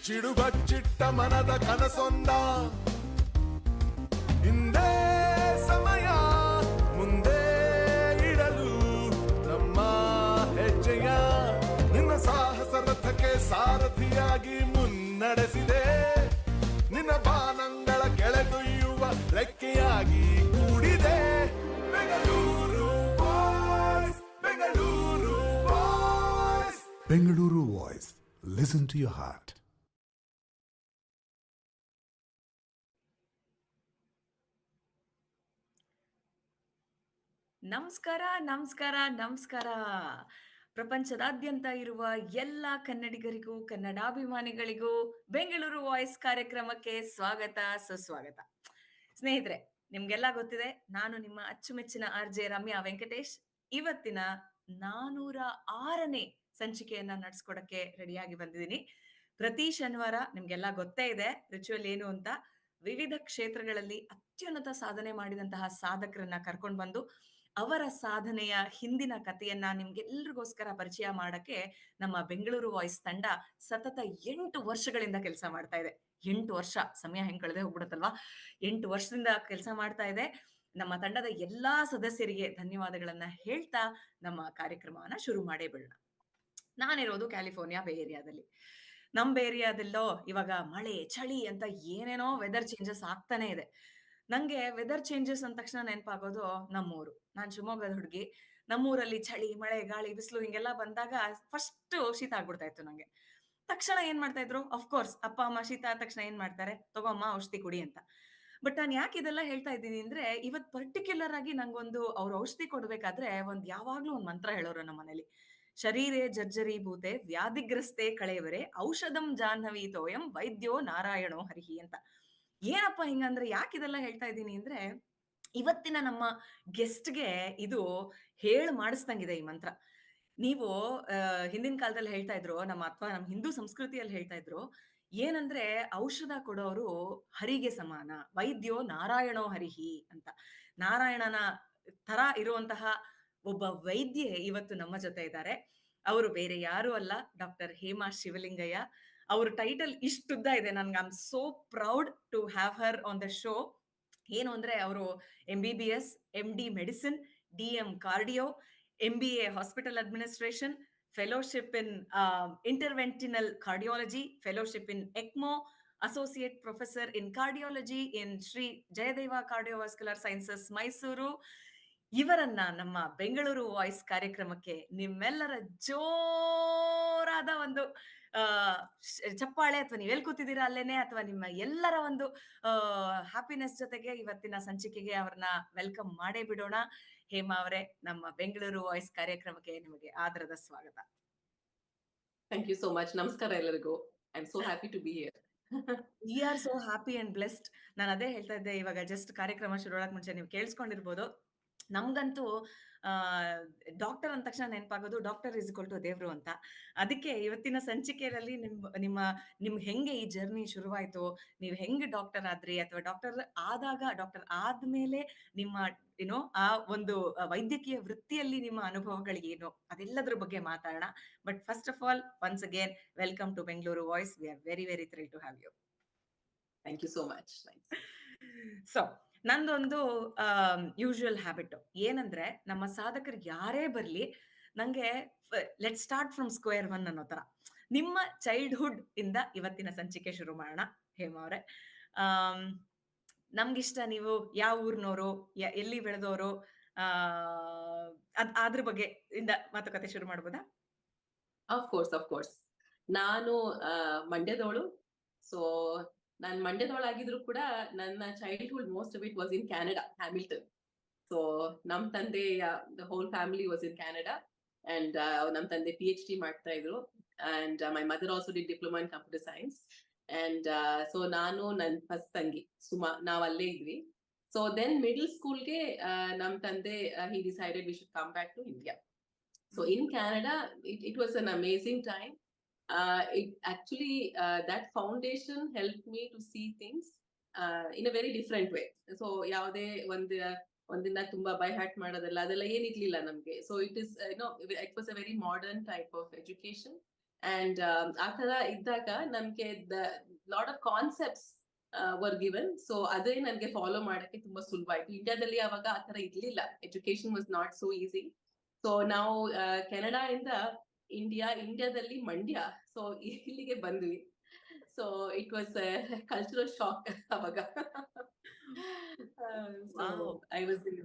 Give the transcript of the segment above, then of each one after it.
ಚಿಡುಬಚ್ಚಿಟ್ಟ ಮನದ ಕನಸೊಂದ ಹಿಂದೆ ಸಮಯ ಮುಂದೆ ಇಡಲು ನಮ್ಮ ಹೆಜ್ಜೆಯ ನಿನ್ನ ಸಾಹಸ ರಥಕ್ಕೆ ಸಾರಥಿಯಾಗಿ ಮುನ್ನಡೆಸಿದೆ. ನಿನ್ನ ಬಾನಂಗಳ ಕೆಳಗೊಯ್ಯುವ ರೆಕ್ಕೆಯಾಗಿ ಕೂಡಿದೆ. Bengaluru voice, Bengaluru voice, Bengaluru voice. Listen to your heart. ನಮಸ್ಕಾರ ನಮಸ್ಕಾರ ನಮಸ್ಕಾರ. ಪ್ರಪಂಚದಾದ್ಯಂತ ಇರುವ ಎಲ್ಲ ಕನ್ನಡಿಗರಿಗೂ ಕನ್ನಡಾಭಿಮಾನಿಗಳಿಗೂ ಬೆಂಗಳೂರು ವಾಯ್ಸ್ ಕಾರ್ಯಕ್ರಮಕ್ಕೆ ಸ್ವಾಗತ ಸುಸ್ವಾಗತ. ಸ್ನೇಹಿತರೆ, ನಿಮ್ಗೆಲ್ಲ ಗೊತ್ತಿದೆ, ನಾನು ನಿಮ್ಮ ಅಚ್ಚುಮೆಚ್ಚಿನ RJ ರಮ್ಯಾ ವೆಂಕಟೇಶ್. ಇವತ್ತಿನ 406ನೇ ಸಂಚಿಕೆಯನ್ನ ನಡೆಸ್ಕೊಡಕ್ಕೆ ರೆಡಿಯಾಗಿ ಬಂದಿದ್ದೀನಿ. ಪ್ರತಿ ಶನಿವಾರ ನಿಮ್ಗೆಲ್ಲ ಗೊತ್ತೇ ಇದೆ ರಿಚುವಲ್ ಏನು ಅಂತ. ವಿವಿಧ ಕ್ಷೇತ್ರಗಳಲ್ಲಿ ಅತ್ಯುನ್ನತ ಸಾಧನೆ ಮಾಡಿದಂತಹ ಸಾಧಕರನ್ನ ಕರ್ಕೊಂಡು ಬಂದು ಅವರ ಸಾಧನೆಯ ಹಿಂದಿನ ಕಥೆಯನ್ನ ನಿಮ್ಗೆಲ್ರಿಗೋಸ್ಕರ ಪರಿಚಯ ಮಾಡಕ್ಕೆ ನಮ್ಮ ಬೆಂಗಳೂರು ವಾಯ್ಸ್ ತಂಡ ಸತತ 8 ವರ್ಷಗಳಿಂದ ಕೆಲಸ ಮಾಡ್ತಾ ಇದೆ. 8 ವರ್ಷ, ಸಮಯ ಹೆಂಗ್ ಕಳೆದೇ ಹೋಗ್ಬಿಡುತ್ತಲ್ವಾ. 8 ವರ್ಷದಿಂದ ಕೆಲಸ ಮಾಡ್ತಾ ಇದೆ. ನಮ್ಮ ತಂಡದ ಎಲ್ಲಾ ಸದಸ್ಯರಿಗೆ ಧನ್ಯವಾದಗಳನ್ನ ಹೇಳ್ತಾ ನಮ್ಮ ಕಾರ್ಯಕ್ರಮವನ್ನ ಶುರು ಮಾಡೇ ಬಿಡೋಣ. ನಾನಿರೋದು ಕ್ಯಾಲಿಫೋರ್ನಿಯಾ ಬೇ ಏರಿಯಾದಲ್ಲಿ. ನಮ್ ಬೇ ಏರಿಯಾದಲ್ಲೋ ಇವಾಗ ಮಳೆ ಚಳಿ ಅಂತ ಏನೇನೋ ವೆದರ್ ಚೇಂಜಸ್ ಆಗ್ತಾನೆ ಇದೆ. ನಂಗೆ ವೆದರ್ ಚೇಂಜಸ್ ಅಂದ ತಕ್ಷಣ ನೆನಪಾಗೋದು ನಮ್ಮೂರು. ನಾನ್ ಶಿವಮೊಗ್ಗದ ಹುಡುಗಿ. ನಮ್ಮೂರಲ್ಲಿ ಚಳಿ, ಮಳೆ, ಗಾಳಿ, ಬಿಸಿಲು ಹಿಂಗೆಲ್ಲ ಬಂದಾಗ ಫಸ್ಟ್ ಶೀತ ಆಗ್ಬಿಡ್ತಾ ಇತ್ತು ನಂಗೆ. ತಕ್ಷಣ ಏನ್ ಮಾಡ್ತಾ ಇದ್ರು, ಅಫ್ಕೋರ್ಸ್ ಅಪ್ಪ ಅಮ್ಮ ಶೀತ ಆದ ತಕ್ಷಣ ಏನ್ ಮಾಡ್ತಾರೆ, ತಗೊಮ್ಮ ಔಷಧಿ ಕುಡಿ ಅಂತ. ಬಟ್ ನಾನು ಯಾಕೆ ಇದೆಲ್ಲ ಹೇಳ್ತಾ ಇದ್ದೀನಿ ಅಂದ್ರೆ, ಇವತ್ ಪರ್ಟಿಕ್ಯುಲರ್ ಆಗಿ ನಂಗೊಂದು ಅವ್ರ ಔಷಧಿ ಕೊಡ್ಬೇಕಾದ್ರೆ ಯಾವಾಗ್ಲೂ ಒಂದ್ ಮಂತ್ರ ಹೇಳೋರು ನಮ್ಮ ಮನೇಲಿ. ಶರೀರೇ ಜರ್ಜರೀಭೂತೆ ವ್ಯಾಧಿಗ್ರಸ್ತೆ ಕಳೆಯವರೆ ಔಷಧಂ ಜಾಹ್ನವಿ ತೋಯಂ ವೈದ್ಯೋ ನಾರಾಯಣೋ ಹರಿಹಿ ಅಂತ. ಏನಪ್ಪ ಹಿಂಗಂದ್ರೆ, ಯಾಕೆ ಇದೆಲ್ಲ ಹೇಳ್ತಾ ಇದ್ದೀನಿ ಅಂದ್ರೆ, ಇವತ್ತಿನ ನಮ್ಮ ಗೆಸ್ಟ್ಗೆ ಇದು ಮಾಡಿಸ್ದಂಗಿದೆ ಈ ಮಂತ್ರ. ನೀವು ಹಿಂದಿನ ಕಾಲದಲ್ಲಿ ಹೇಳ್ತಾ ಇದ್ರು, ಅಥವಾ ನಮ್ಮ ಹಿಂದೂ ಸಂಸ್ಕೃತಿಯಲ್ಲಿ ಹೇಳ್ತಾ ಇದ್ರು ಏನಂದ್ರೆ, ಔಷಧ ಕೊಡೋರು ಹರಿಗೆ ಸಮಾನ, ವೈದ್ಯೋ ನಾರಾಯಣೋ ಹರಿಹಿ ಅಂತ. ನಾರಾಯಣನ ತರ ಇರುವಂತಹ ಒಬ್ಬ ವೈದ್ಯೆ ಇವತ್ತು ನಮ್ಮ ಜೊತೆ ಇದ್ದಾರೆ. ಅವರು ಬೇರೆ ಯಾರು ಅಲ್ಲ, ಡಾಕ್ಟರ್ ಹೇಮಾ ಶಿವಲಿಂಗಯ್ಯ. ಅವ್ರ ಟೈಟಲ್ ಇಷ್ಟುದ್ದ ಇದೆ. ನನ್ಗೆ I am so proud to have her on the show. ಏನು ಅಂದ್ರೆ, ಅವರು MBBS, MD medicine, DM cardio, MBA hospital administration, fellowship in interventional cardiology, fellowship in ECMO, associate professor in cardiology in Shri Jayadeva cardiovascular sciences Mysuru. ಇವರನ್ನ ನಮ್ಮ Bengaluru voice ಕಾರ್ಯಕ್ರಮಕ್ಕೆ ನಿಮ್ಮೆಲ್ಲರ ಜೋರಾದ ಒಂದು ಚಪ್ಪಾಳೆ, ಅಥವಾ ನೀವ್ ಎಲ್ಲಿ ಕೂತಿದ್ದೀರಾ ಅಲ್ಲೇನೆ, ಅಥವಾ ನಿಮ್ಮ ಎಲ್ಲರ ಒಂದು ಹ್ಯಾಪಿನೆಸ್ ಜೊತೆಗೆ ಇವತ್ತಿನ ಸಂಚಿಕೆಗೆ ಅವ್ರನ್ನ ವೆಲ್ಕಮ್ ಮಾಡೇ ಬಿಡೋಣ. ಹೇಮಾ ಅವರೇ, ನಮ್ಮ ಬೆಂಗಳೂರು ವಾಯ್ಸ್ ಕಾರ್ಯಕ್ರಮಕ್ಕೆ ನಿಮಗೆ ಆದರದ ಸ್ವಾಗತ. Thank you so much. ನಮಸ್ಕಾರ ಎಲ್ಲರಿಗೂ. I am so happy to be here. We are so happy and blessed. ನಾನು ಅದೇ ಹೇಳ್ತಾ ಇದ್ದೆ, ಇವಾಗ ಜಸ್ಟ್ ಕಾರ್ಯಕ್ರಮ ಶುರು ಆಗಕ್ ಮುಂಚೆ ನೀವು ಕೇಳಿಸ್ಕೊಂಡಿರ್ಬೋದು, ನಮ್ಗಂತೂ ಡಾಕ್ಟರ್ ಅಂದ ತಕ್ಷಣ ನೆನಪಾಗೋದು ಡಾಕ್ಟರ್ ಇಸ್ ಈಕ್ವಲ್ ಟು ದೇವ್ರು ಅಂತ. ಅದಕ್ಕೆ ಇವತ್ತಿನ ಸಂಚಿಕೆಯಲ್ಲಿ ನಿಮ್ಗೆ ಹೆಂಗೆ ಈ ಜರ್ನಿ ಶುರುವಾಯ್ತು, ನೀವು ಹೆಂಗೆ ಡಾಕ್ಟರ್ ಆದ್ರಿ, ಅಥವಾ ಡಾಕ್ಟರ್ ಆದ್ಮೇಲೆ ನಿಮ್ಮ ಏನೋ ಆ ಒಂದು ವೈದ್ಯಕೀಯ ವೃತ್ತಿಯಲ್ಲಿ ನಿಮ್ಮ ಅನುಭವಗಳಿಗೇನು, ಅದೆಲ್ಲದ್ರ ಬಗ್ಗೆ ಮಾತಾಡೋಣ. But first of all, once again welcome to Bengaluru Voice. We are very very thrill to have you. Thank you so much. So ನಂದೊಂದು ಯೂಶುವಲ್ ಹ್ಯಾಬಿಟ್ ಏನಂದ್ರೆ, ನಮ್ಮ ಸಾಧಕರು ಯಾರೇ ಬರ್ಲಿ, ನಂಗೆ let start from square one ಅನ್ನೋ ತರ. ನಿಮ್ಮ ಚೈಲ್ಡ್ಹುಡ್ ಇಂದ ಇವತ್ತಿನ ಸಂಚಿಕೆ ಶುರು ಮಾಡೋಣ ಹೇಮಾ ಅವರೇ. ನಮ್ಗಿಷ್ಟ ನೀವು ಯಾವ ಊರ್ನವರು, ಎಲ್ಲಿ ಬೆಳೆದವರು, ಅದ್ರ ಬಗ್ಗೆ ಇಂದ ಮಾತುಕತೆ ಶುರು ಮಾಡ್ಬೋದಾ? Of course. ನಾನು ಮಂಡ್ಯದವಳು. ಸೊ ನಾನು ಮಂಡ್ಯದವಳಾಗಿದ್ರು ಕೂಡ ನನ್ನ childhood most of it was in Canada, Hamilton. So ನಮ್ ತಂದೆ, the whole family was in Canada, and ನಮ್ ತಂದೆ PhD ಮಾಡ್ತಾ ಇದ್ರು. And my mother also did diploma in computer science. And so ನಾನು ನನ್ ಫಸ್ಟ್ ತಂಗಿ ಸುಮಾ, ನಾವ್ ಅಲ್ಲೇ ಇದ್ವಿ. ಸೊ ದೆನ್ ಮಿಡಲ್ ಸ್ಕೂಲ್ಗೆ ನಮ್ ತಂದೆ he decided we should come back to India. So in Canada, it was an amazing time. It actually, that foundation helped me to see things in a very different way. So ಯಾವುದೇ ಒಂದಿನ ತುಂಬಾ by heart ಮಾಡೋದಲ್ಲ, ಅದೆಲ್ಲ ಏನಿರ್ಲಿಲ್ಲ ನಮ್ಗೆ. So it is it was a very modern type of education. And ಆ ತರ ಇದ್ದಾಗ ನಮ್ಗೆ lot of concepts were given. So ಅದೇ ನನ್ಗೆ ಫಾಲೋ ಮಾಡಕ್ಕೆ ತುಂಬಾ ಸುಲಭ ಆಯ್ತು. ಇಂಡಿಯಾದಲ್ಲಿ ಅವಾಗ ಆ ತರ ಇರ್ಲಿಲ್ಲ, education was not so easy. So ನಾವು ಕೆನಡಾ ಇಂದ ಇಂಡಿಯಾದಲ್ಲಿ ಮಂಡ್ಯ, ಸೊ ಇಲ್ಲಿಗೆ ಬಂದ್ವಿ. So it was cultural shock ಅವಾಗ. So I was in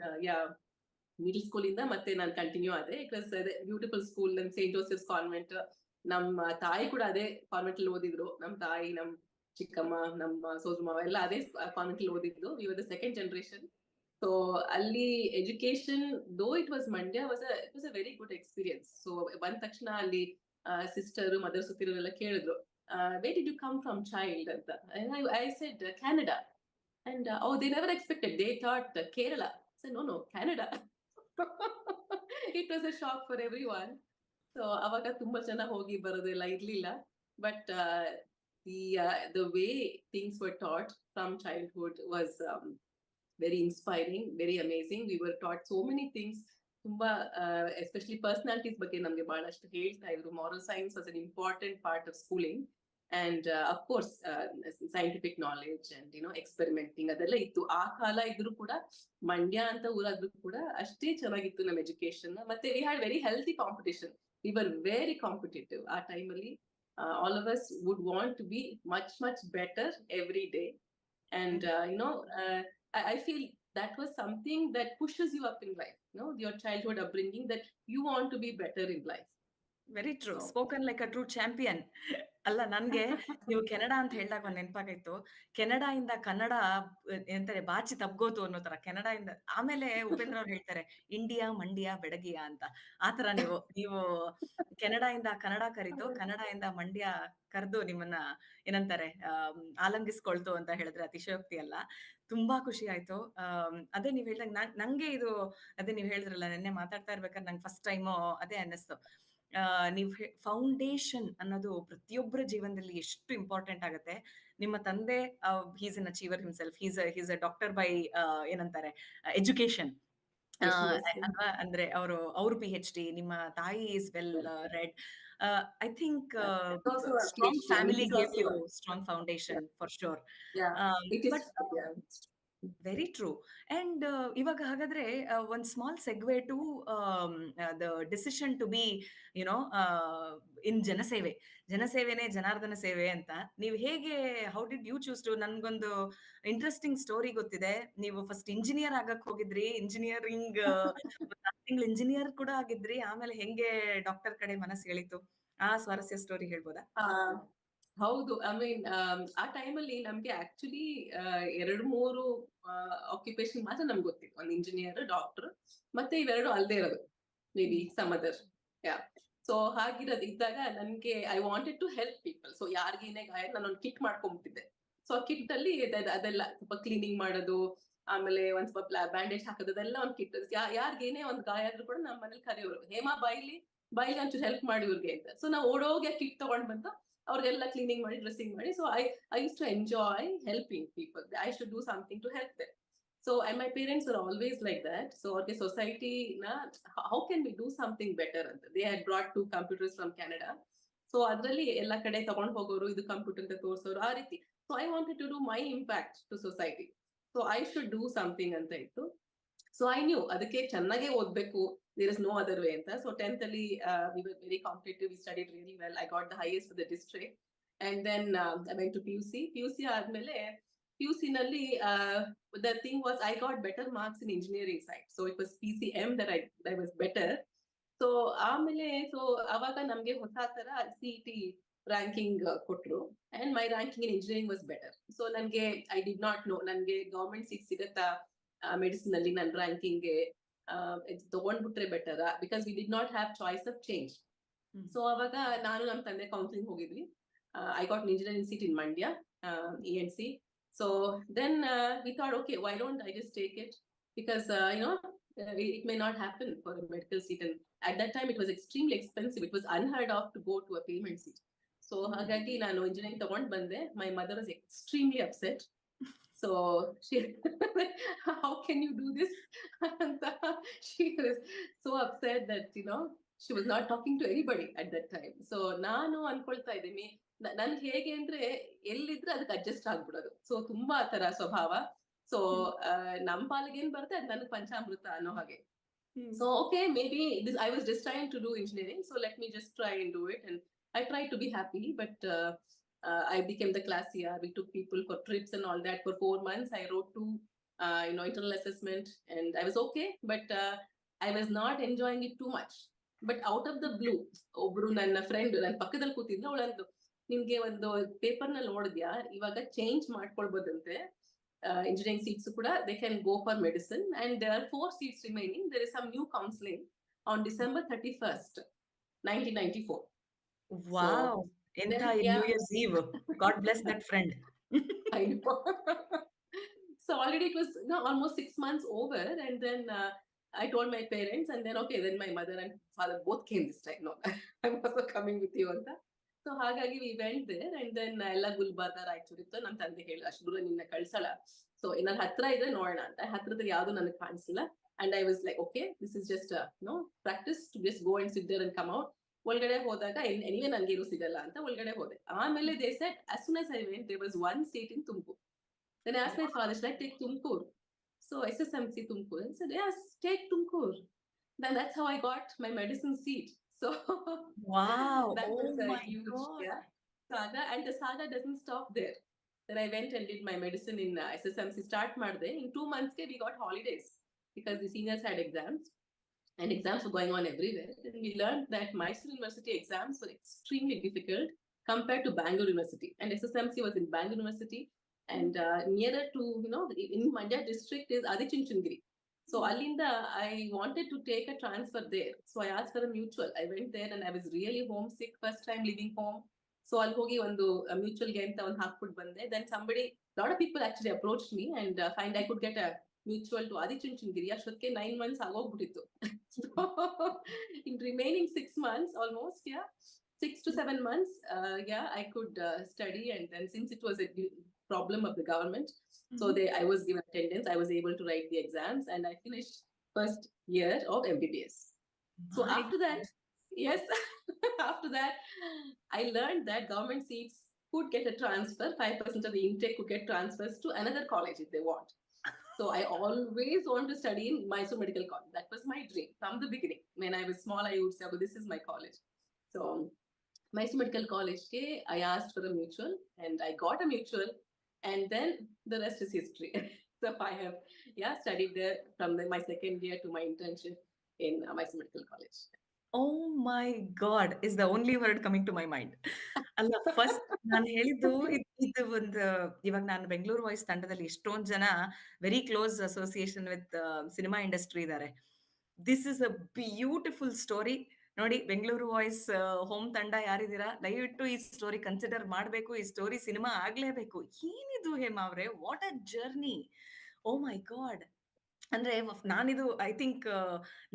middle school ಇಂದ ಮತ್ತೆ ನಾನು ಕಂಟಿನ್ಯೂ ಆದೆ. It was beautiful school, saint Joseph's convent. ನಮ್ಮ ತಾಯಿ ಕೂಡ ಅದೇ ಕಾನ್ವೆಂಟ್ ಅಲ್ಲಿ ಓದಿದ್ರು. ನಮ್ಮ ತಾಯಿ, ನಮ್ ಚಿಕ್ಕಮ್ಮ, ನಮ್ಮ ಸೋದರಮಾವ ಎಲ್ಲ ಅದೇ ಕಾನ್ವೆಂಟ್ ಅಲ್ಲಿ ಓದಿದ್ರು. We were the second generation. So ಅಲ್ಲಿ education though it was Mandya it was a very good experience. So ಬಂದ ತಕ್ಷಣ ಅಲ್ಲಿ ಸಿಸ್ಟರ್ ಮದರ್ ಸುತ್ತಿರೋರೆಲ್ಲ ಕೇಳಿದ್ರು, where did you come from child ಅಂತ. I said Canada. And they never expected. They thought Kerala. So no, Canada. It was a shock for everyone. So ಅವಾಗ ತುಂಬಾ ಜನ ಹೋಗಿ ಬರೋದೆಲ್ಲ ಇರ್ಲಿಲ್ಲ. But the way things were taught from childhood was very inspiring, very amazing. We were taught so many things. ತುಂಬಾ especially personalities ಬಗ್ಗೆ ನಮ್ಗೆ ಬಹಳಷ್ಟು ಹೇಳ್ತಾ ಇದ್ರು. Moral science was an important part of schooling. And of course scientific knowledge and experimenting ಅದೆಲ್ಲ ಇತ್ತು. ಆ ಕಾಲ ಇದ್ರು ಕೂಡ, ಮಂಡ್ಯ ಅಂತ ಊರಾದ್ರೂ ಕೂಡ ಅಷ್ಟೇ ಚೆನ್ನಾಗಿತ್ತು ನಮ್ಮ ಎಜುಕೇಶನ್. ಮತ್ತೆ we had very healthy competition. We were very competitive ಆ ಟೈಮಲ್ಲಿ. All of us would want to be much better every day. And I feel that was something that pushes you up in life, your childhood upbringing, that you want to be better in life. Very true, spoken like a true champion. ಅಲ್ಲ, ನನ್ಗೆ ನೀವು Canada ಅಂತ ಹೇಳಿದಾಗ ಒಂದ್ ನೆನಪಾಗಾಯ್ತು. Canada ಇಂದ ಕನ್ನಡ ಎಂತಾರೆ ಬಾಚಿ ತಬ್ಗೋತು ಅನ್ನೋ ತರ Canada ಇಂದ. ಆಮೇಲೆ ಉಪೇಂದ್ರ ಅವ್ರು ಹೇಳ್ತಾರೆ ಇಂಡಿಯಾ ಮಂಡ್ಯ ಬೆಡಗಿಯ ಅಂತ. ಆತರ ನೀವು ಕೆನಡಾ ಇಂದ ಕನ್ನಡ ಕರೀತು, ಕನ್ನಡ ಇಂದ ಮಂಡ್ಯ ಕರೆದು ನಿಮ್ಮನ್ನ ಏನಂತಾರೆ ಆಲಂಗಿಸ್ಕೊಳ್ತು ಅಂತ ಹೇಳಿದ್ರೆ ಅತಿಶಯೋಕ್ತಿ ಅಲ್ಲ. ತುಂಬಾ ಖುಷಿ ಆಯ್ತು. ಅದೇ ನೀವ್ ಹೇಳ್ದಂಗ ನಂಗೆ ಇದು, ಅದೇ ನೀವ್ ಹೇಳಿದ್ರಲ್ಲ ನೆನ್ನೆ ಮಾತಾಡ್ತಾ ಇರ್ಬೇಕಾದ್ರೆ ನಂಗೆ ಫಸ್ಟ್ ಟೈಮು ಅದೇ ಅನ್ನಿಸ್ತು. ನೀವು ಫೌಂಡೇಶನ್ ಅನ್ನೋದು ಪ್ರತಿಯೊಬ್ಬರ ಜೀವನದಲ್ಲಿ ಎಷ್ಟು ಇಂಪಾರ್ಟೆಂಟ್ ಆಗುತ್ತೆ. ನಿಮ್ಮ ತಂದೆ he's an achiever himself, he's a doctor by ಏನಂತಾರೆ ಎಜುಕೇಶನ್ ಅಲ್ವಾ? ಅಂದ್ರೆ ಅವರು PhD, ನಿಮ್ಮ ತಾಯಿ is well read. I think strong family gave you strong foundation for sure. Very true. And ಇವಾಗ ಹಾಗಾದ್ರೆ ಒಂದ್ small segue to the decision to be in ಜನಸೇವೆನೇ ಜನಾರ್ದನ ಸೇವೆ ಅಂತ. ನೀವು ಹೇಗೆ, how did you choose to? ನನ್ಗೊಂದು ಇಂಟ್ರೆಸ್ಟಿಂಗ್ ಸ್ಟೋರಿ ಗೊತ್ತಿದೆ. ನೀವು ಫಸ್ಟ್ ಇಂಜಿನಿಯರ್ ಆಗಕ್ ಹೋಗಿದ್ರಿ, ಇಂಜಿನಿಯರಿಂಗ್ 4 ತಿಂಗಳು ಇಂಜಿನಿಯರ್ ಕೂಡ ಆಗಿದ್ರಿ, ಆಮೇಲೆ ಹೆಂಗೆ ಡಾಕ್ಟರ್ ಕಡೆ ಮನಸ್ಸು ಎಳಿತು? ಆ ಸ್ವಾರಸ್ಯ ಸ್ಟೋರಿ ಹೇಳ್ಬೋದಾ? ಹೌದು. ಐ ಮೀನ್ ಆ ಟೈಮಲ್ಲಿ ನಮ್ಗೆ ಆಕ್ಚುಲಿ 2-3 ಆಕ್ಯುಪೇಶನ್ ಮಾತ್ರ ನಮ್ಗೆ ಗೊತ್ತಿತ್ತು. ಒಂದು ಇಂಜಿನಿಯರ್, ಡಾಕ್ಟರ್, ಮತ್ತೆ ಇವೆರಡು ಅಲ್ದೇ ಇರೋದು maybe some other. So ಹಾಗಿರೋದು ಇದ್ದಾಗ ನನ್ಗೆ I wanted to help people. So ಯಾರಿಗೇನೆ ಗಾಯ ನಾನೊಂದು ಕಿಟ್ ಮಾಡ್ಕೊಂಡ್ಬಿಟ್ಟಿದ್ದೆ. ಸೊ ಆ ಕಿಟ್ ಅಲ್ಲಿ ಅದೆಲ್ಲ ಸ್ವಲ್ಪ ಕ್ಲೀನಿಂಗ್ ಮಾಡೋದು, ಆಮೇಲೆ ಒಂದ್ ಸ್ವಲ್ಪ ಬ್ಯಾಂಡೇಜ್ ಹಾಕೋದು, ಅದೆಲ್ಲ ಒಂದು ಕಿಟ್. ಯಾರಿಗೇನೆ ಒಂದ್ ಗಾಯ ಆದ್ರೂ ಕೂಡ ನಮ್ಮ ಮನೇಲಿ ಕರೆಯೋರು, ಹೇಮಾ ಬಾಯಿಲಿ ಒಂಚೂರು ಹೆಲ್ಪ್ ಮಾಡಿ ಇವ್ರಿಗೆ ಅಂತ. ಸೊ ನಾವು ಓಡೋಗಿ ಆ ಕಿಟ್ ತಗೊಂಡ್ ಬಂದು ಅವ್ರಿಗೆಲ್ಲ ಕ್ಲೀನಿಂಗ್ ಮಾಡಿ, ಡ್ರೆಸ್ಸಿಂಗ್ ಮಾಡಿ. So I use to enjoy helping people. I should do something to help them. So and my parents were always like that. So okay, society na, how can we do something better anta. They had brought 2 computers from Canada. So adralli ella kade ತಗೊಂಡು ಹೋಗೋರು, ಇದು computer ಅಂತ ತೋರಿಸೋರು, ಆ ರೀತಿ. So I wanted to do my impact to society. So I should do something ಅಂತ ಇತ್ತು. So I knew ಅದಕ್ಕೆ ಚೆನ್ನಾಗೆ ಓದ್ಬೇಕು, there is no other way anta. So 10th ಅಲ್ಲಿ we were very competitive. We studied really well. I got the highest for the district. And then I went to PUC ಆದ್ಮೇಲೆ PUC ನಲ್ಲಿ the thing was I got better marks in engineering side. So it was PCM that I was better. So ಆಮೇಲೆ ಅವಾಗ ನಮ್ಗೆ ಹೊಸ ತರ CET ranking ಕೊಟ್ರು, and my ranking in engineering was better. So ನನ್ಗೆ I did not know ನನ್ಗೆ government seat ಸಿಗತ್ತಾ medicine ಅಲ್ಲಿ ನನ್ನ ರ್ಯಾಂಕಿಂಗ್ಗೆ ತಗೊಂಡ್ಬಿಟ್ರೆ better, because we did not have choice of change. So ಅವಾಗ ನಾನು ನಮ್ಮ ತಂದೆ ಕೌನ್ಸಿಲಿಂಗ್ ಹೋಗಿದ್ವಿ. I got an engineering seat in Mandya, ENC. So then we thought, okay, why don't I just take it? Because it may not happen for a medical seat, and at that time it was extremely expensive. It was unheard of to go to a payment seat. So hagagi nanu engineering ತಗೊಂಡ್ ಬಂದೆ. My mother was extremely upset. So she, how can you do this? She was so upset that she was not talking to anybody at that time. So ನಾನು ಅನ್ಕೊಳ್ತಾ ಇದ್ದೀನಿ ನನ್ ಹೇಗೆ ಅಂದ್ರೆ ಎಲ್ಲಿದ್ರೆ ಅದಕ್ಕೆ adjust ಆಗ್ಬಿಡೋದು. So ತುಂಬಾ ತರ ಸ್ವಭಾವ. ಸೊ ನಮ್ ಪಾಲಿಗೆ ಏನ್ ಬರುತ್ತೆ ಅದ್ ನನಗ್ ಪಂಚಾಮೃತ ಅನ್ನೋ ಹಾಗೆ. So okay, maybe this, I was just trying to do engineering, so let me just try and do it. And I tried to be happy, but I became the class CR. We took people for trips and all that for 4 months. I wrote 2 internal assessment, and I was okay, but I was not enjoying it too much. But out of the blue, ಒಬ್ರು ನನ್ನ friend ನನ್ನ ಪಕ್ಕದಲ್ಲಿ ಕೂತಿದ್ರು, ಅವಳಂದು ನಿಮ್ಗೆ ಒಂದು paper ನಲ್ಲಿ ನೋಡಿದ್ಯಾ, ಇವಾಗ change ಮಾಡ್ಕೊಳ್ಬೋದಂತೆ engineering seats kuda, they can go for medicine, and there are 4 seats remaining. There is some new counseling on December 31st, 1994. Wow. Enta New Year's Eve. God bless that friend. I know. So already it was almost 6 months over, and then I told my parents, and then okay, then my mother and father both came this time. No, I'm also coming with you anta. So ಹಾಗಾಗಿ we went there, and then ಎಲ್ಲ ಗುಲ್ಬರ್ಗ ರಾಯಚೂರು ಇತ್ತು. ನಮ್ಮ ತಂದೆ ಹೇಳಿ ಅಷ್ಟು ದೂರ ನಿನ್ನ ಕಳ್ಸಲ್ಲ, ಸೊ ಏನಾದ್ರು ಹತ್ರ ಇದ್ರೆ ನೋಡೋಣ ಅಂತ. ಹತ್ರದಲ್ಲಿ ಯಾವ್ದು ನನಗೆ ಕಾಣಿಸಿಲ್ಲ, and I was like, okay, this is just practice to just go and sit there and come out. ಒಳಗಡೆ ಹೋದಾಗ ಎನಿವೆ ನನಗೆ ಇರು ಸಿಗಲ್ಲ ಅಂತ ಒಳಗಡೆ ಹೋದೆ. ಆಮೇಲೆ they said as soon as I went, there was 1 seat in Tumkur. Then I asked my father, should I take Tumkur? So SSMC Tumkur. He said, yes, take Tumkur. Then that's how I got my medicine seat. So Wow. that was a my huge God. saga, and the saga doesn't stop there. Then I went and did my medicine in SSMC. Start madde in 2 months we got holidays because the seniors had exams, and exams were going on everywhere. And we learned that Mysuru University exams were extremely difficult compared to Bangalore University, and SSMC was in Bangalore University, and nearer to in Mandya district is Adichunchandgiri. So Alinda, I wanted to take a transfer there. So I asked for a mutual. I went there and I was really homesick, first time leaving home. So I'll hogi ಒಂದು mutual ಗೆ ಅಂತ ಒಂದು ಹಾಕ್ಬಿಟ್ಟು ಬಂದೆ. Then somebody, lot of people actually approached me and find I could get a mutual to Adichunchandgiri. ಅಷ್ಟೊತ್ತಿಗೆ 9 months ಆಗೋಗ್ಬಿಟ್ಟಿತ್ತು. So in remaining 6 months almost, 6 to 7 months, I could study. And then since it was a problem of the government, so I was given attendance, I was able to write the exams, and I finished first year of MBBS. So after that, yes, after that, I learned that government seats could get a transfer. 5% of the intake could get transfers to another college if they want. So I always want to study in Mysuru Medical College. That was my dream from the beginning. When I was small, I would say, oh, this is my college. So Mysuru Medical College, I asked for a mutual, and I got a mutual, and then the rest is history. So I have studied there from my second year to my internship in Mysuru Medical College. Oh my God is the only word coming to my mind. ಅಲ್ಲ, first ನಾನು ಹೇಳಿದ್ದು ಇದು ಒಂದು, ಇವಾಗ ನಾನು Bengaluru voice ತಂಡದಲ್ಲಿ ಎಷ್ಟೊಂದು ಜನ very close association with cinema industry ಇದ್ದಾರೆ. This is a beautiful story. ನೋಡಿ, ಬೆಂಗಳೂರು ವಾಯ್ಸ್ ಹೋಮ್ ತಂಡ ಯಾರಿದ್ದೀರಾ, ದಯವಿಟ್ಟು ಈ ಸ್ಟೋರಿ ಕನ್ಸಿಡರ್ ಮಾಡಬೇಕು. ಈ ಸ್ಟೋರಿ ಸಿನಿಮಾ ಆಗ್ಲೇಬೇಕು. ಏನಿದು ಹೇಮಾ ಅವ್ರೆ, what a journey. Oh my god. ಅಂದ್ರೆ ನಾನಿದು ಐ ಥಿಂಕ್